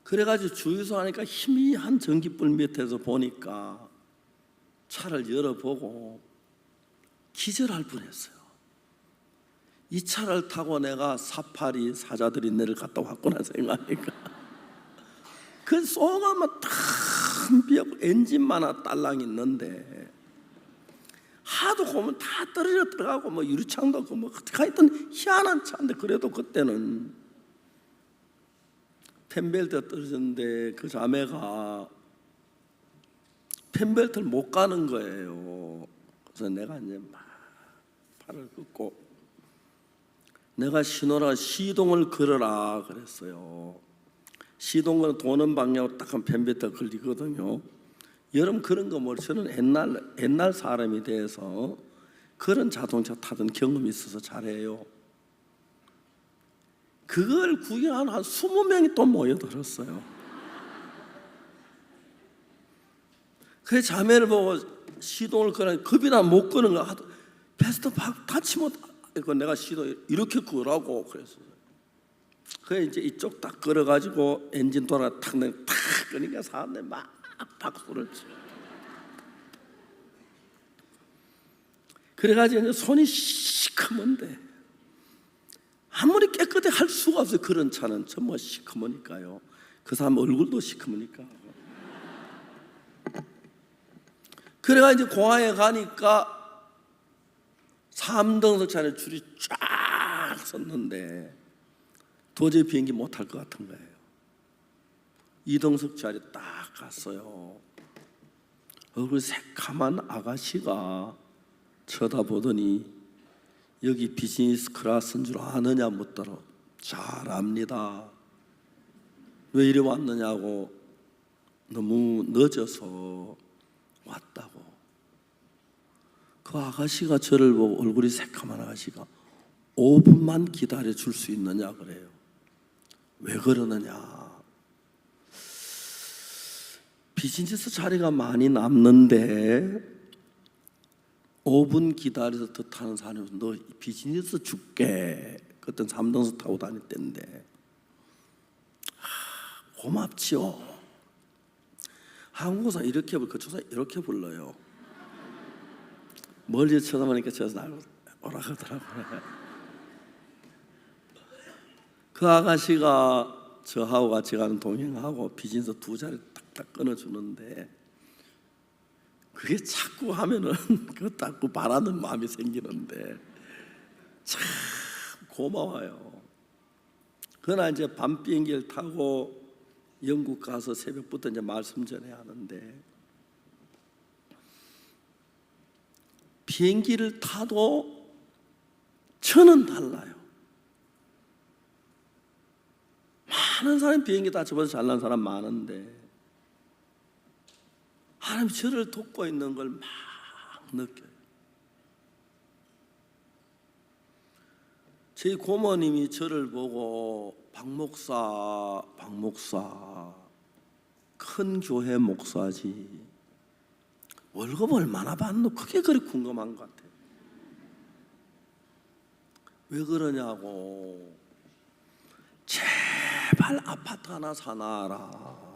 그래가지고 주유소 하니까 희미한 전기불 밑에서 보니까 차를 열어보고 기절할 뻔했어요. 이 차를 타고 내가 사파리 사자들이 내를 갔다 왔구나 생각하니까 그 쏘가면 탁 비었고 엔진만 하나 딸랑 있는데 하도 보면 다 떨어져 들어가고 뭐 유리창도 없고 뭐 하여튼 희한한 차인데, 그래도 그때는 펜벨트가 떨어졌는데 그 자매가 펜벨트를 못 가는 거예요. 그래서 내가 이제 막 팔을 긋고 내가 신호라 시동을 걸어라 그랬어요. 시동은 도는 방향으로 딱 한 펜벨트가 걸리거든요. 여러분 그런 거 모르죠. 저는 옛날 사람이 돼서 그런 자동차 타던 경험이 있어서 잘해요. 그걸 구경하는 한 20명이 또 모여들었어요. 그 자매를 보고 시동을 걸으니 겁이 나 못 끄는 거 하도 베스트 다치 못. 내가 시동 이렇게 끄라고 그랬어요. 그래 이제 이쪽 딱 걸어가지고 엔진 돌아 탁 끄니까 사람들이 막 박수를 쳐. 그래가지고 이제 손이 시커먼데. 아무리 깨끗이 할 수가 없어요. 그런 차는 전부 시커머니까요. 그 사람 얼굴도 시커머니까. 그래가 이제 공항에 가니까 3등석 차에 줄이 쫙 섰는데 도저히 비행기 못 탈 것 같은 거예요. 2등석 자리 딱 갔어요. 얼굴 새카만 아가씨가 쳐다보더니 여기 비즈니스 클래스인 줄 아느냐 묻더라. 잘 압니다. 왜 이리 왔느냐고. 너무 늦어서 왔다고. 그 아가씨가 저를 보고, 얼굴이 새카만 아가씨가 5분만 기다려 줄 수 있느냐 그래요. 왜 그러느냐. 비즈니스 자리가 많이 남는데 5분 기다려서 더 타는 사람이 너 비즈니스 줄게. 그땐 3등석 타고 다닐 때인데 고맙지요. 한국사 이렇게 그쪽사 이렇게 불러요. 멀리 쳐다보니까 저서 날 오라 그러더라고요. 그 아가씨가 저하고 같이 가는 동행하고 비즈니스 2자리 딱딱 끊어주는데 그게 자꾸 하면은 그거 자꾸 바라는 마음이 생기는데 참 고마워요. 그러나 이제 밤 비행기를 타고 영국 가서 새벽부터 이제 말씀 전해야 하는데, 비행기를 타도 저는 달라요. 많은 사람이 비행기 다 접어서 잘난 사람 많은데 하나님이 저를 돕고 있는 걸 막 느껴요. 저희 고모님이 저를 보고 박 목사 큰 교회 목사지 월급 얼마나 받노? 그게 그리 궁금한 것 같아요. 왜 그러냐고. 제발 아파트 하나 사놔라.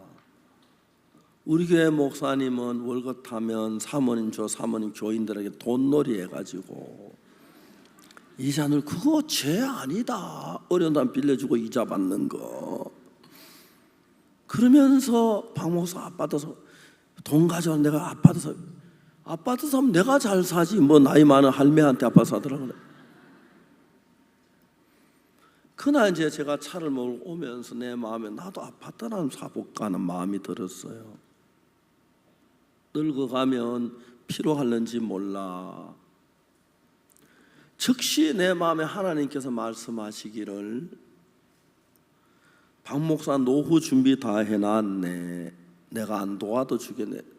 우리 교회 목사님은 월급 타면 사모님 교인들에게 돈놀이 해가지고 이자 늘 그거 죄 아니다. 어려운 사람 빌려주고 이자 받는 거. 그러면서 박 목사 아파트에서 돈 가져와. 내가 아파트 사면 내가 잘 사지. 뭐 나이 많은 할매한테 아파트 사더라고요. 그날 이제 제가 차를 몰고 오면서 내 마음에 나도 아파트나 사볼까 하는 마음이 들었어요. 늙어가면 필요할는지 몰라. 즉시 내 마음에 하나님께서 말씀하시기를 박 목사 노후 준비 다 해놨네. 내가 안 도와도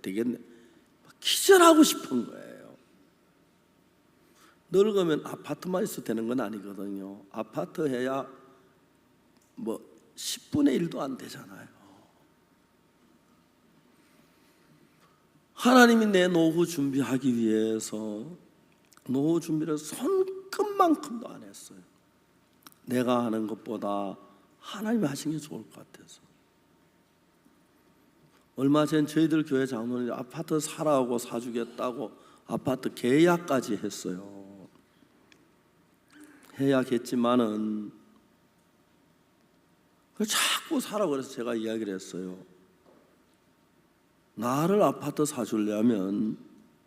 되겠네. 기절하고 싶은 거예요. 늙으면 아파트만 있어도 되는 건 아니거든요. 아파트 해야 뭐 10분의 1도 안 되잖아요. 하나님이 내 노후 준비하기 위해서 노후 준비를 손끝만큼도 안 했어요. 내가 하는 것보다 하나님이 하신 게 좋을 것 같아서. 얼마 전 저희들 교회 장로님이 아파트 사라고 사주겠다고 아파트 계약까지 했어요. 계약했지만은 자꾸 사라고 그래서 제가 이야기를 했어요. 나를 아파트 사주려면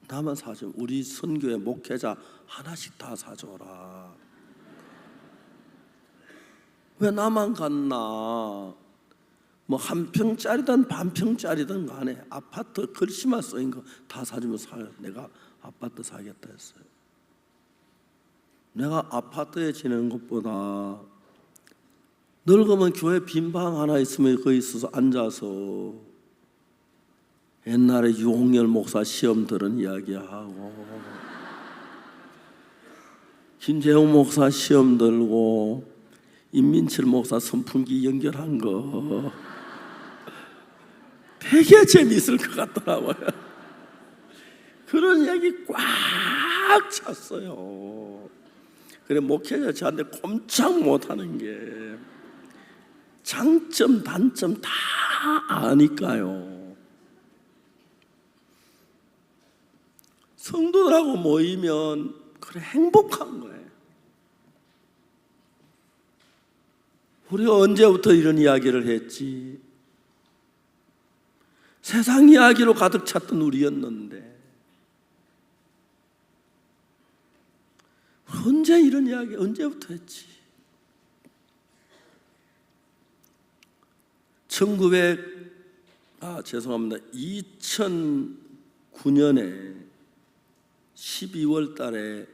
나만 사줘. 우리 선교회 목회자 하나씩 다 사줘라. 왜 나만 갔나? 뭐 한 평짜리든 반 평짜리든 간에 아파트 글씨만 써인 거 다 사주면 사요. 내가 아파트 사겠다 했어요. 내가 아파트에 지내는 것보다 늙으면 교회 빈 방 하나 있으면 거기 있어서 앉아서 옛날에 유홍열 목사 시험 들은 이야기하고 김재용 목사 시험 들고 임민철 목사 선풍기 연결한 거 되게 재미있을 것 같더라고요. 그런 얘기 꽉 찼어요. 그래 목회자 저한테 꼼짝 못하는 게 장점 단점 다 아니까요. 성도들하고 모이면 그래 행복한 거예요. 우리가 언제부터 이런 이야기를 했지? 세상 이야기로 가득 찼던 우리였는데 언제 이런 이야기 언제부터 했지? 2009년에 12월 달에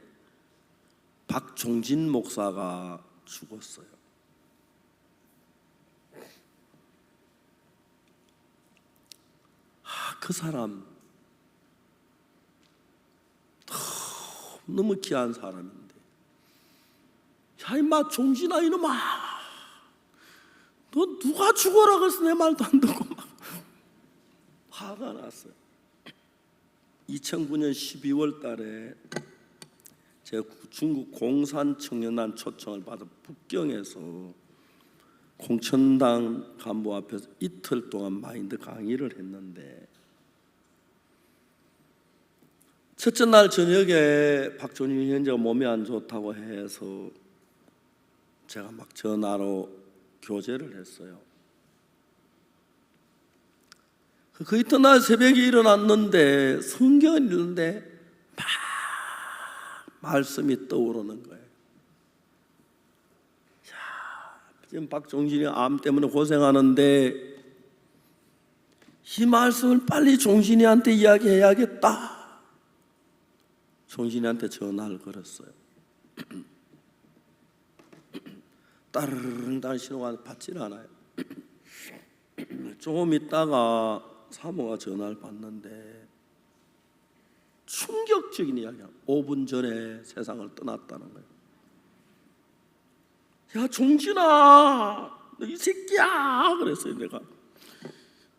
박종진 목사가 죽었어요. 그 사람 너무 귀한 사람인데, 야 임마 종진아 이놈아, 너 누가 죽어라 그래서 내 말도 안 듣고 막 화가 났어요. 2009년 12월 달에 제가 중국 공산 청년단 초청을 받아 북경에서 공천당 간부 앞에서 이틀 동안 마인드 강의를 했는데, 첫째 날 저녁에 박종진 현재가 몸이 안 좋다고 해서 제가 막 전화로 교제를 했어요. 그 이튿날 새벽에 일어났는데 성경을 읽는데 막 말씀이 떠오르는 거예요. 지금 박종진이 암 때문에 고생하는데 이 말씀을 빨리 종진이한테 이야기해야겠다. 종진이한테 전화를 걸었어요. 따르릉 신호가 받질 않아요. 조금 있다가 사모가 전화를 받는데 충격적인 이야기야. 5분 전에 세상을 떠났다는 거예요. 야 종진아, 너 이 새끼야 그랬어요. 내가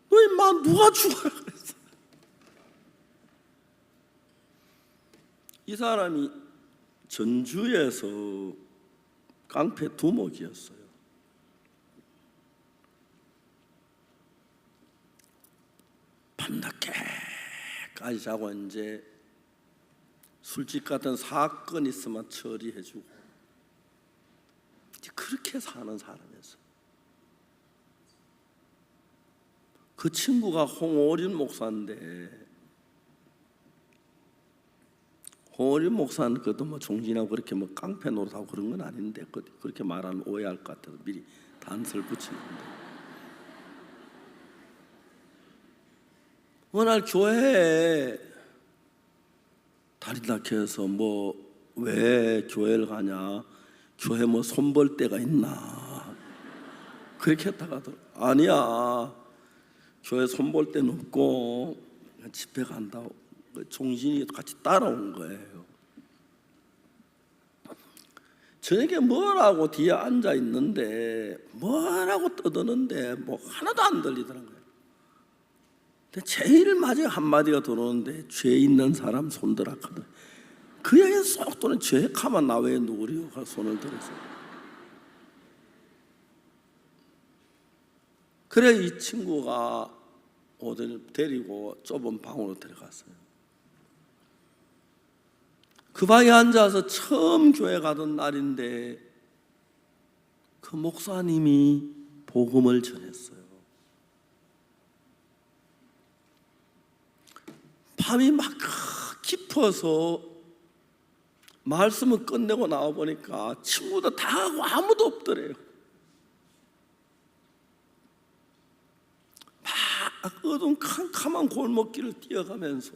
너 임마 누가 죽어라 그랬어. 이 사람이 전주에서 깡패 두목이었어요. 밤늦게까지 자고 이제 술집 같은 사건 있으면 처리해주고 그렇게 사는 사람이었어요. 그 친구가 홍오린 목사인데, 홍오린 목사는 그것도 뭐 종진하고 그렇게 뭐 깡패 노릇하고 그런 건 아닌데 그렇게 말하면 오해할 것 같아서 미리 단서를 붙이는데, 어느 날 교회에 다리 닦여서 뭐 왜 교회를 가냐, 교회 뭐 손볼 데가 있나 그렇게 했다가 아니야, 교회 손볼 데는 없고 집회 간다고 종신이 같이 따라온 거예요. 저에게 뭐라고 뒤에 앉아 있는데 뭐라고 떠드는데 뭐 하나도 안 들리더라고요. 근데 제일 마지막 한마디가 들어오는데 죄 있는 사람 손들어 하거든. 그 얘기는 쏙 도는 죄 가만 나 외에 누구리요? 손을 들어서. 그래 이 친구가 오늘 데리고 좁은 방으로 들어갔어요. 그 방에 앉아서 처음 교회 가던 날인데 그 목사님이 복음을 전했어요. 밤이 막 깊어서 말씀을 끝내고 나와 보니까 친구들 다 하고 아무도 없더래요. 막 어두운 캄캄한 골목길을 뛰어가면서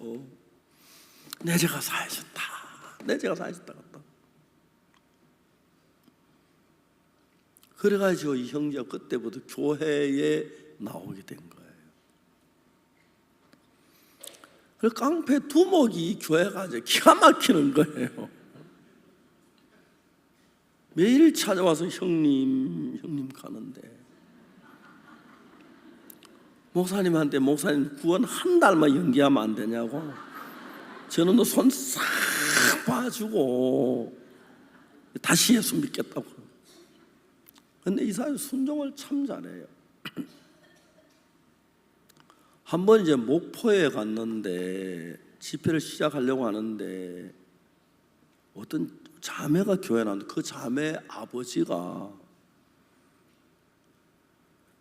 내 죄가 사해졌다, 내 죄가 사해졌다 같다. 그래가지고 이 형제가 그때부터 교회에 나오게 된 거예요. 그 깡패 두목이 교회가 이제 기가 막히는 거예요. 매일 찾아와서 형님 가는데 목사님한테 목사님 구원 한 달만 연기하면 안 되냐고. 저는 너 손 싹 봐주고 다시 예수 믿겠다고. 근데 이 사람이 순종을 참 잘해요. 한번 이제 목포에 갔는데 집회를 시작하려고 하는데 어떤 자매가 교회에 나왔는데 그 자매 아버지가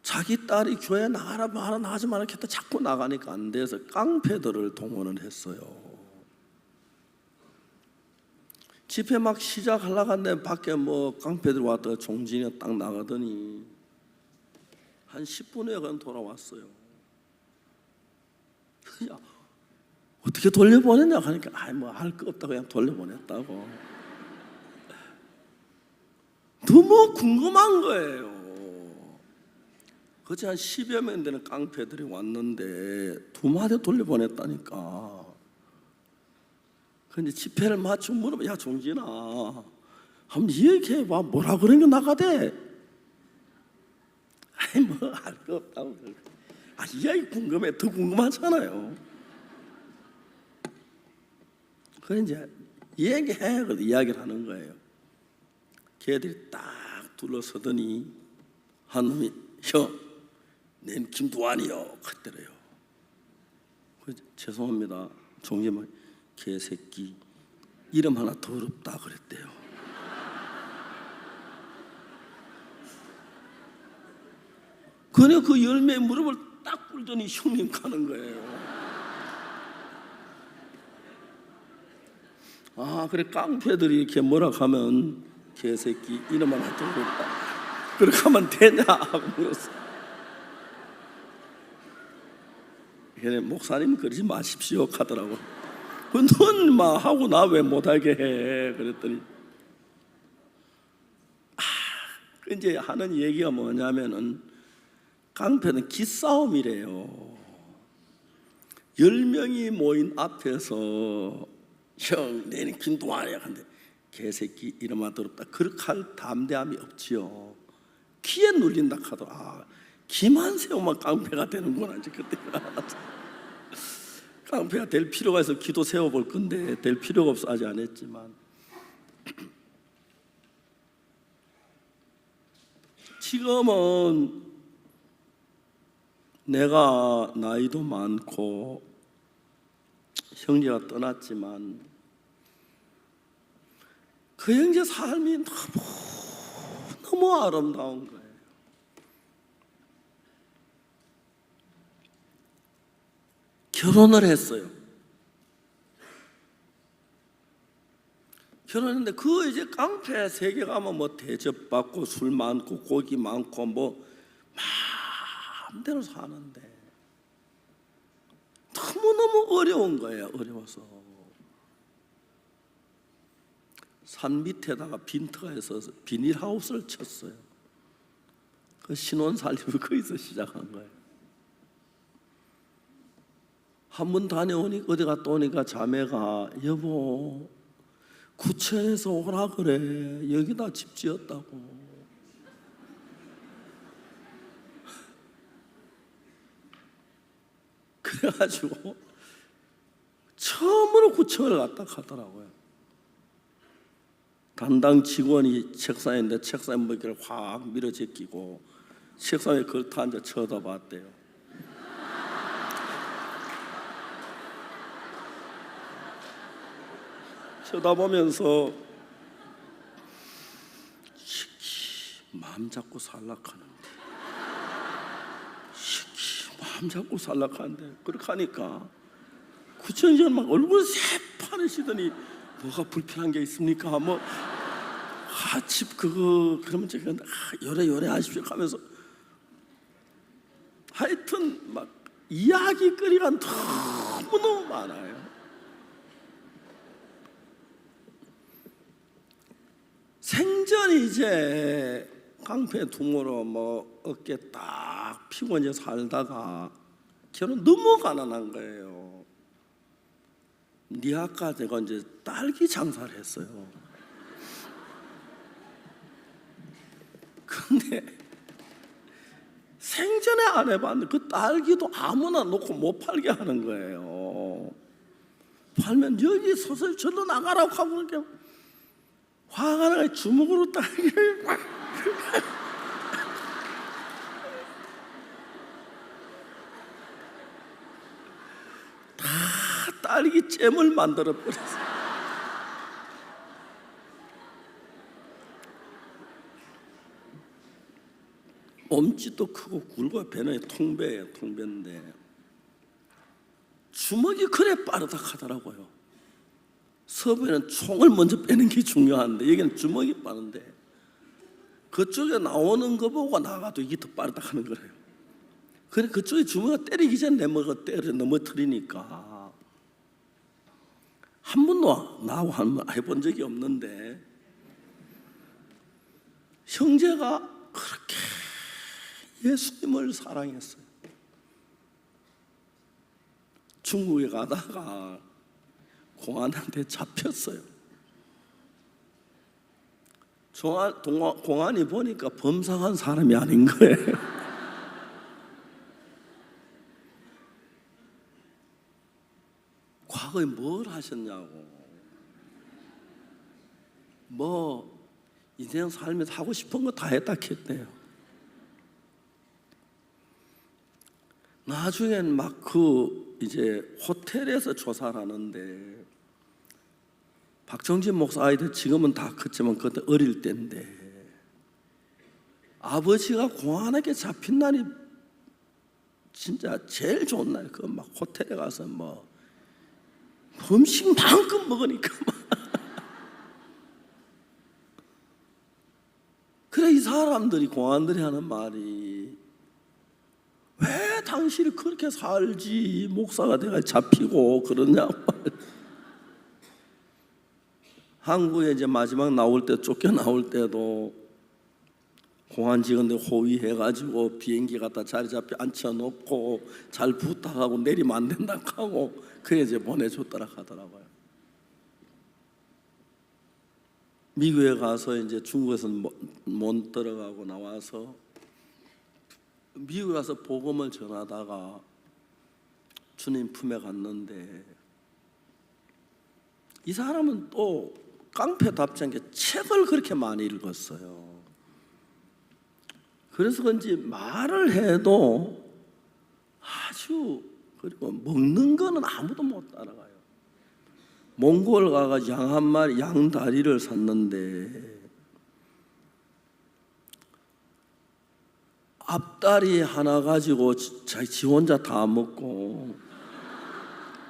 자기 딸이 교회 나가라 마라 나가지 마라 했다 자꾸 나가니까 안 돼서 깡패들을 동원을 했어요. 집회 막 시작하려고 하는데 밖에 뭐 깡패들 왔다가 종진이가 딱 나가더니 한 10분 후에 그냥 돌아왔어요. 야, 어떻게 돌려보냈냐 하니까 아이 뭐 할 거 없다고 그냥 돌려보냈다고. 너무 궁금한 거예요. 그치 한 10여 명 되는 깡패들이 왔는데 두 마디 돌려보냈다니까. 근데 집회를 마치고 물어봐. 야 종진아 한번 얘기해봐. 뭐라 그런 게 나가대? 아이 뭐 할 거 없다고. 아 이야기 궁금해. 더 궁금하잖아요. 그래 이제 얘기해. 그래서 이야기를 하는 거예요. 걔들이 딱 둘러서더니 한 놈이 형 낸 김두한이요 그랬더래요. 죄송합니다. 종지만 개새끼 이름 하나 더럽다 그랬대요. 그래 그 열매의 무릎을 딱 꿇더니 형님 가는 거예요. 아 그래 깡패들이 이렇게 뭐라 하면 개새끼 이름 하나 더럽다 그렇게 하면 되냐 하고 물었어. 그래 목사님 그러지 마십시오 하더라고. 넌 막 하고 나 왜 못하게 해 그랬더니 이제 하는 얘기가 뭐냐면은 깡패는 기싸움이래요. 10명이 모인 앞에서 형 내는 김동환이야 근데 개새끼 이름만 더럽다 그렇게 할 담대함이 없지요. 귀에 눌린다 하더라. 기만 세우면 깡패가 되는구나 이제 그때 깡패가 될 필요가 있어 기도 세워볼 건데 될 필요가 없어 아직 안 했지만 지금은 내가 나이도 많고 형제가 떠났지만 그 형제 삶이 너무 아름다운 거예요. 결혼을 했어요. 결혼했는데 그 이제 깡패 세계 가면 뭐 대접받고 술 많고 고기 많고 뭐 마음대로 사는데 너무너무 어려운 거예요. 어려워서 산 밑에다가 빈터가 있어서 비닐하우스를 쳤어요. 그 신혼 살림을 거기서 시작한 거예요. 한 번 다녀오니 어디 갔다 오니까 자매가 여보 구천에서 오라 그래 여기다 집 지었다고. 그래가지고 처음으로 구청을 갔다 가더라고요. 담당 직원이 책상에 있는데 책상에 머리를 확 밀어 제끼고 책상에 걸터 앉아 쳐다봤대요. 쳐다보면서 마음 잡고 살락하는데 마음 잡고 살락하는데 그렇게 하니까 구청장은 막 얼굴 새파르시더니 뭐가 불편한 게 있습니까? 뭐 집 그거 그러면 제가 요래 하십시오 하면서 하여튼 막 이야기거리가 너무너무 많아요. 생전이 이제 깡패 tum으로 뭐 어깨 딱 피고 이제 살다가 결혼 너무 가난한 거예요. 니아까 제가 이제 딸기 장사를 했어요. 근데 생전에 안 해봤는데 그 딸기도 아무나 놓고 못 팔게 하는 거예요. 팔면 여기 서서히 절로 나가라고 하고 이렇게 화가 나게 주먹으로 딸기를 막 다 딸기 잼을 만들어 버렸어요. 몸짓도 크고 굵어 배는 통배예요. 통배인데 주먹이 그래 빠르다 하더라고요. 서부에는 총을 먼저 빼는 게 중요한데 여기는 주먹이 빠른데 그쪽에 나오는 거 보고 나가도 이게 더 빠르다 하는 거예요. 그래 그쪽에 주먹을 때리기 전에 내먹어 때려 넘어뜨리니까 한 번도 나하고 한번 해본 적이 없는데 형제가 그렇게 예수님을 사랑했어요. 중국에 가다가 공안한테 잡혔어요. 공안이 보니까 범상한 사람이 아닌 거예요. 과거에 뭘 하셨냐고. 뭐 인생 살면서 하고 싶은 거 다 했다 했대요. 나중엔 막 그 이제 호텔에서 조사를 하는데 박정진 목사 아이들 지금은 다 컸지만 그때 어릴 때인데 아버지가 공안에게 잡힌 날이 진짜 제일 좋은 날. 그 막 호텔에 가서 뭐 음식 마음껏 먹으니까 막 그래 이 사람들이 공안들이 하는 말이 왜 당신이 그렇게 살지 목사가 내가 잡히고 그러냐고. 한국에 이제 마지막 나올 때 쫓겨 나올 때도 공안 직원들 호위해가지고 비행기 갖다 자리 잡혀 앉혀놓고 잘 부탁하고 내리면 안 된다 하고 그래 이제 보내줬더라 하더라고요. 미국에 가서 이제 중국에서는 못 들어가고 나와서 미국에 가서 복음을 전하다가 주님 품에 갔는데 이 사람은 또 깡패답지 않게 책을 그렇게 많이 읽었어요. 그래서 그런지 말을 해도 아주 그리고 먹는 거는 아무도 못 따라가요. 몽골 가가 양 한 마리, 양 다리를 샀는데 앞다리 하나 가지고 지 혼자 다 먹고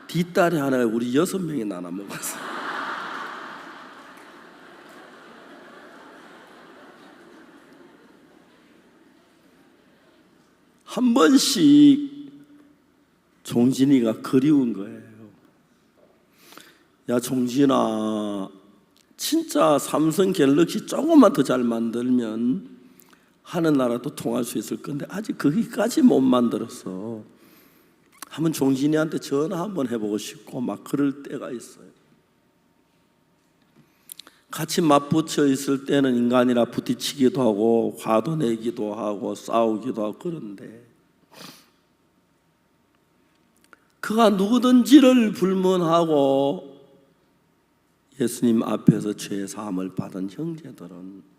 뒷다리 하나에 우리 6명이 나눠 먹었어요. 한 번씩 종진이가 그리운 거예요. 야 종진아, 진짜 삼성 갤럭시 조금만 더 잘 만들면 하는 나라도 통할 수 있을 건데 아직 거기까지 못 만들었어. 한번 종진이한테 전화 한번 해보고 싶고 막 그럴 때가 있어요. 같이 맞붙여 있을 때는 인간이라 부딪히기도 하고 화도 내기도 하고 싸우기도 하고 그런데 그가 누구든지를 불문하고 예수님 앞에서 죄 사함을 받은 형제들은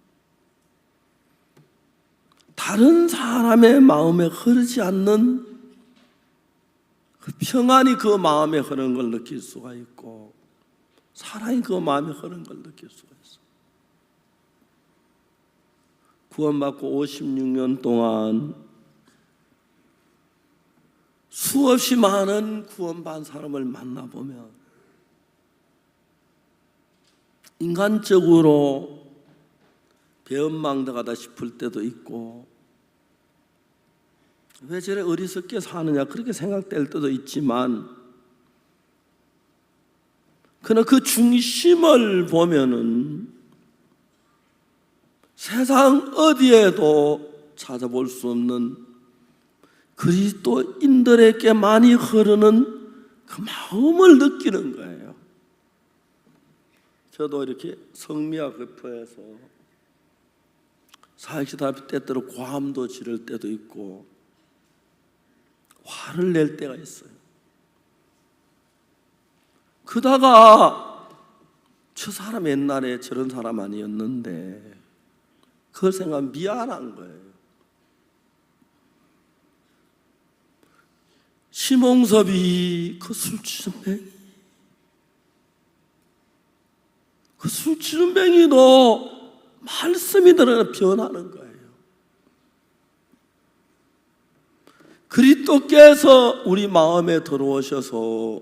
다른 사람의 마음에 흐르지 않는 그 평안이 그 마음에 흐르는 걸 느낄 수가 있고 사랑이 그 마음에 흐르는 걸 느낄 수가 있어. 구원받고 56년 동안 수없이 많은 구원받은 사람을 만나보면 인간적으로 배은망덕하다 싶을 때도 있고 왜 저래 어리석게 사느냐 그렇게 생각될 때도 있지만 그러나 그 중심을 보면은 세상 어디에도 찾아볼 수 없는 그리스도인들에게 많이 흐르는 그 마음을 느끼는 거예요. 저도 이렇게 성미와 급해서 사역시다 때때로 고함도 지를 때도 있고 화를 낼 때가 있어요. 그러다가 저 사람 옛날에 저런 사람 아니었는데 그걸 생각하면 미안한 거예요. 심홍섭이 그 술취름뱅이도 말씀이 들어가 변하는 거예요. 그리스도께서 우리 마음에 들어오셔서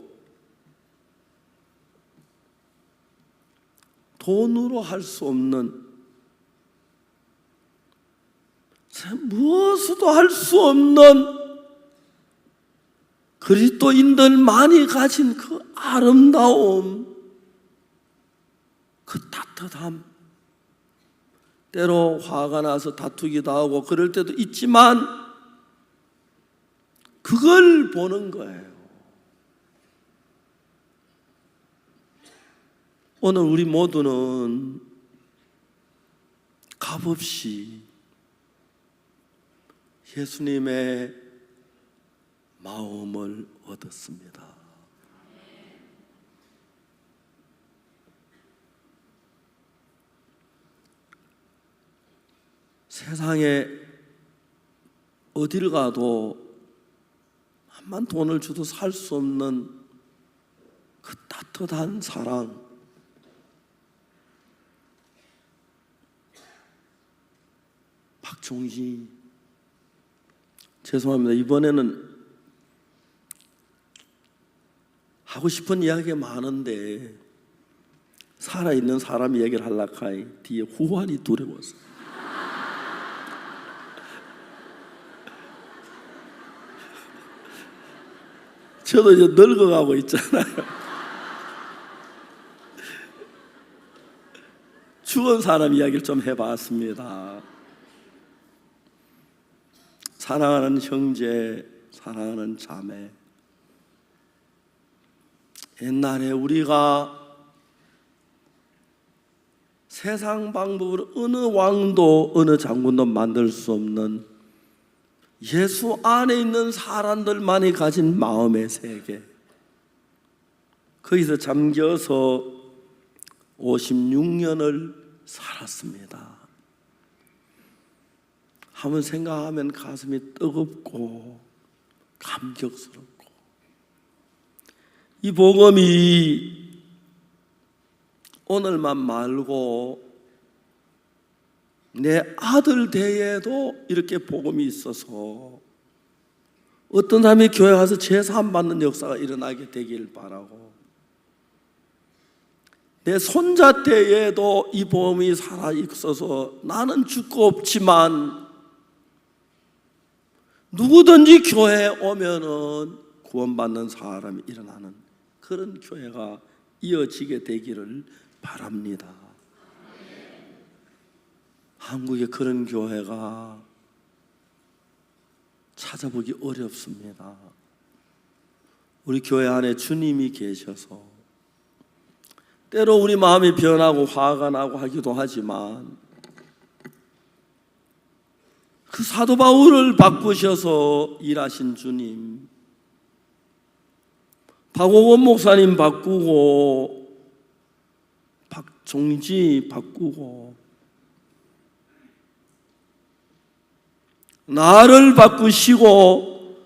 돈으로 할 수 없는 무엇으로도 할 수 없는 그리스도인들만이 가진 그 아름다움, 그 따뜻함, 때로 화가 나서 다투기도 하고 그럴 때도 있지만 그걸 보는 거예요. 오늘 우리 모두는 값없이 예수님의 마음을 얻었습니다. 세상에 어딜 가도 한만 돈을 줘도 살 수 없는 그 따뜻한 사랑, 박종희, 죄송합니다. 이번에는 하고 싶은 이야기가 많은데 살아있는 사람 얘기를 하려고 하니 뒤에 후환이 두려워서 저도 이제 늙어가고 있잖아요. 죽은 사람 이야기를 좀 해봤습니다. 사랑하는 형제, 사랑하는 자매, 옛날에 우리가 세상 방법으로 어느 왕도 어느 장군도 만들 수 없는 예수 안에 있는 사람들만이 가진 마음의 세계, 거기서 잠겨서 56년을 살았습니다. 한번 생각하면 가슴이 뜨겁고 감격스럽고, 이 복음이 오늘만 말고 내 아들 대에도 이렇게 복음이 있어서 어떤 사람이 교회 와서 제사함 받는 역사가 일어나게 되길 바라고, 내 손자 때에도 이 복음이 살아 있어서 나는 죽고 없지만 누구든지 교회에 오면은 구원받는 사람이 일어나는 그런 교회가 이어지게 되기를 바랍니다. 한국에 그런 교회가 찾아보기 어렵습니다. 우리 교회 안에 주님이 계셔서 때로 우리 마음이 변하고 화가 나고 하기도 하지만 그 사도 바울을 바꾸셔서 일하신 주님, 박옥원 목사님 바꾸고 박종지 바꾸고 나를 바꾸시고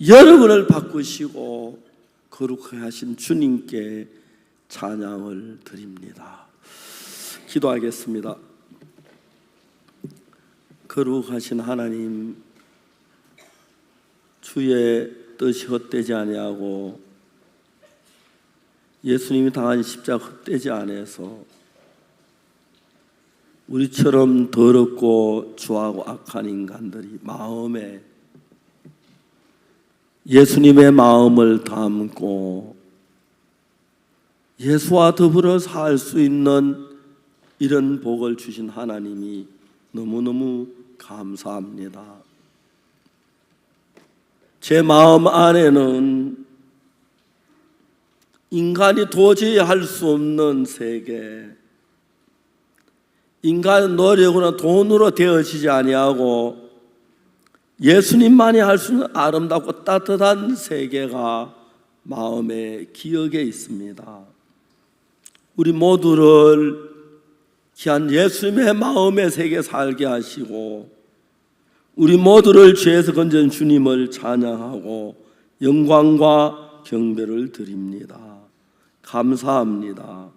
여러분을 바꾸시고 거룩하게 하신 주님께 찬양을 드립니다. 기도하겠습니다. 거룩하신 하나님, 주의 뜻이 헛되지 아니하고 예수님이 당한 십자가 헛되지 아니해서 우리처럼 더럽고 추하고 악한 인간들이 마음에 예수님의 마음을 담고 예수와 더불어 살 수 있는 이런 복을 주신 하나님이 너무너무 감사합니다. 제 마음 안에는 인간이 도저히 할 수 없는 세계, 인간의 노력으로 돈으로 되어지지 아니하고 예수님만이 할 수 있는 아름답고 따뜻한 세계가 마음의 기억에 있습니다. 우리 모두를 귀한 예수님의 마음의 세계에 살게 하시고 우리 모두를 죄에서 건진 주님을 찬양하고 영광과 경배를 드립니다. 감사합니다.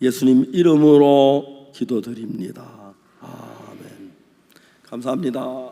예수님 이름으로 기도드립니다. 아멘. 감사합니다.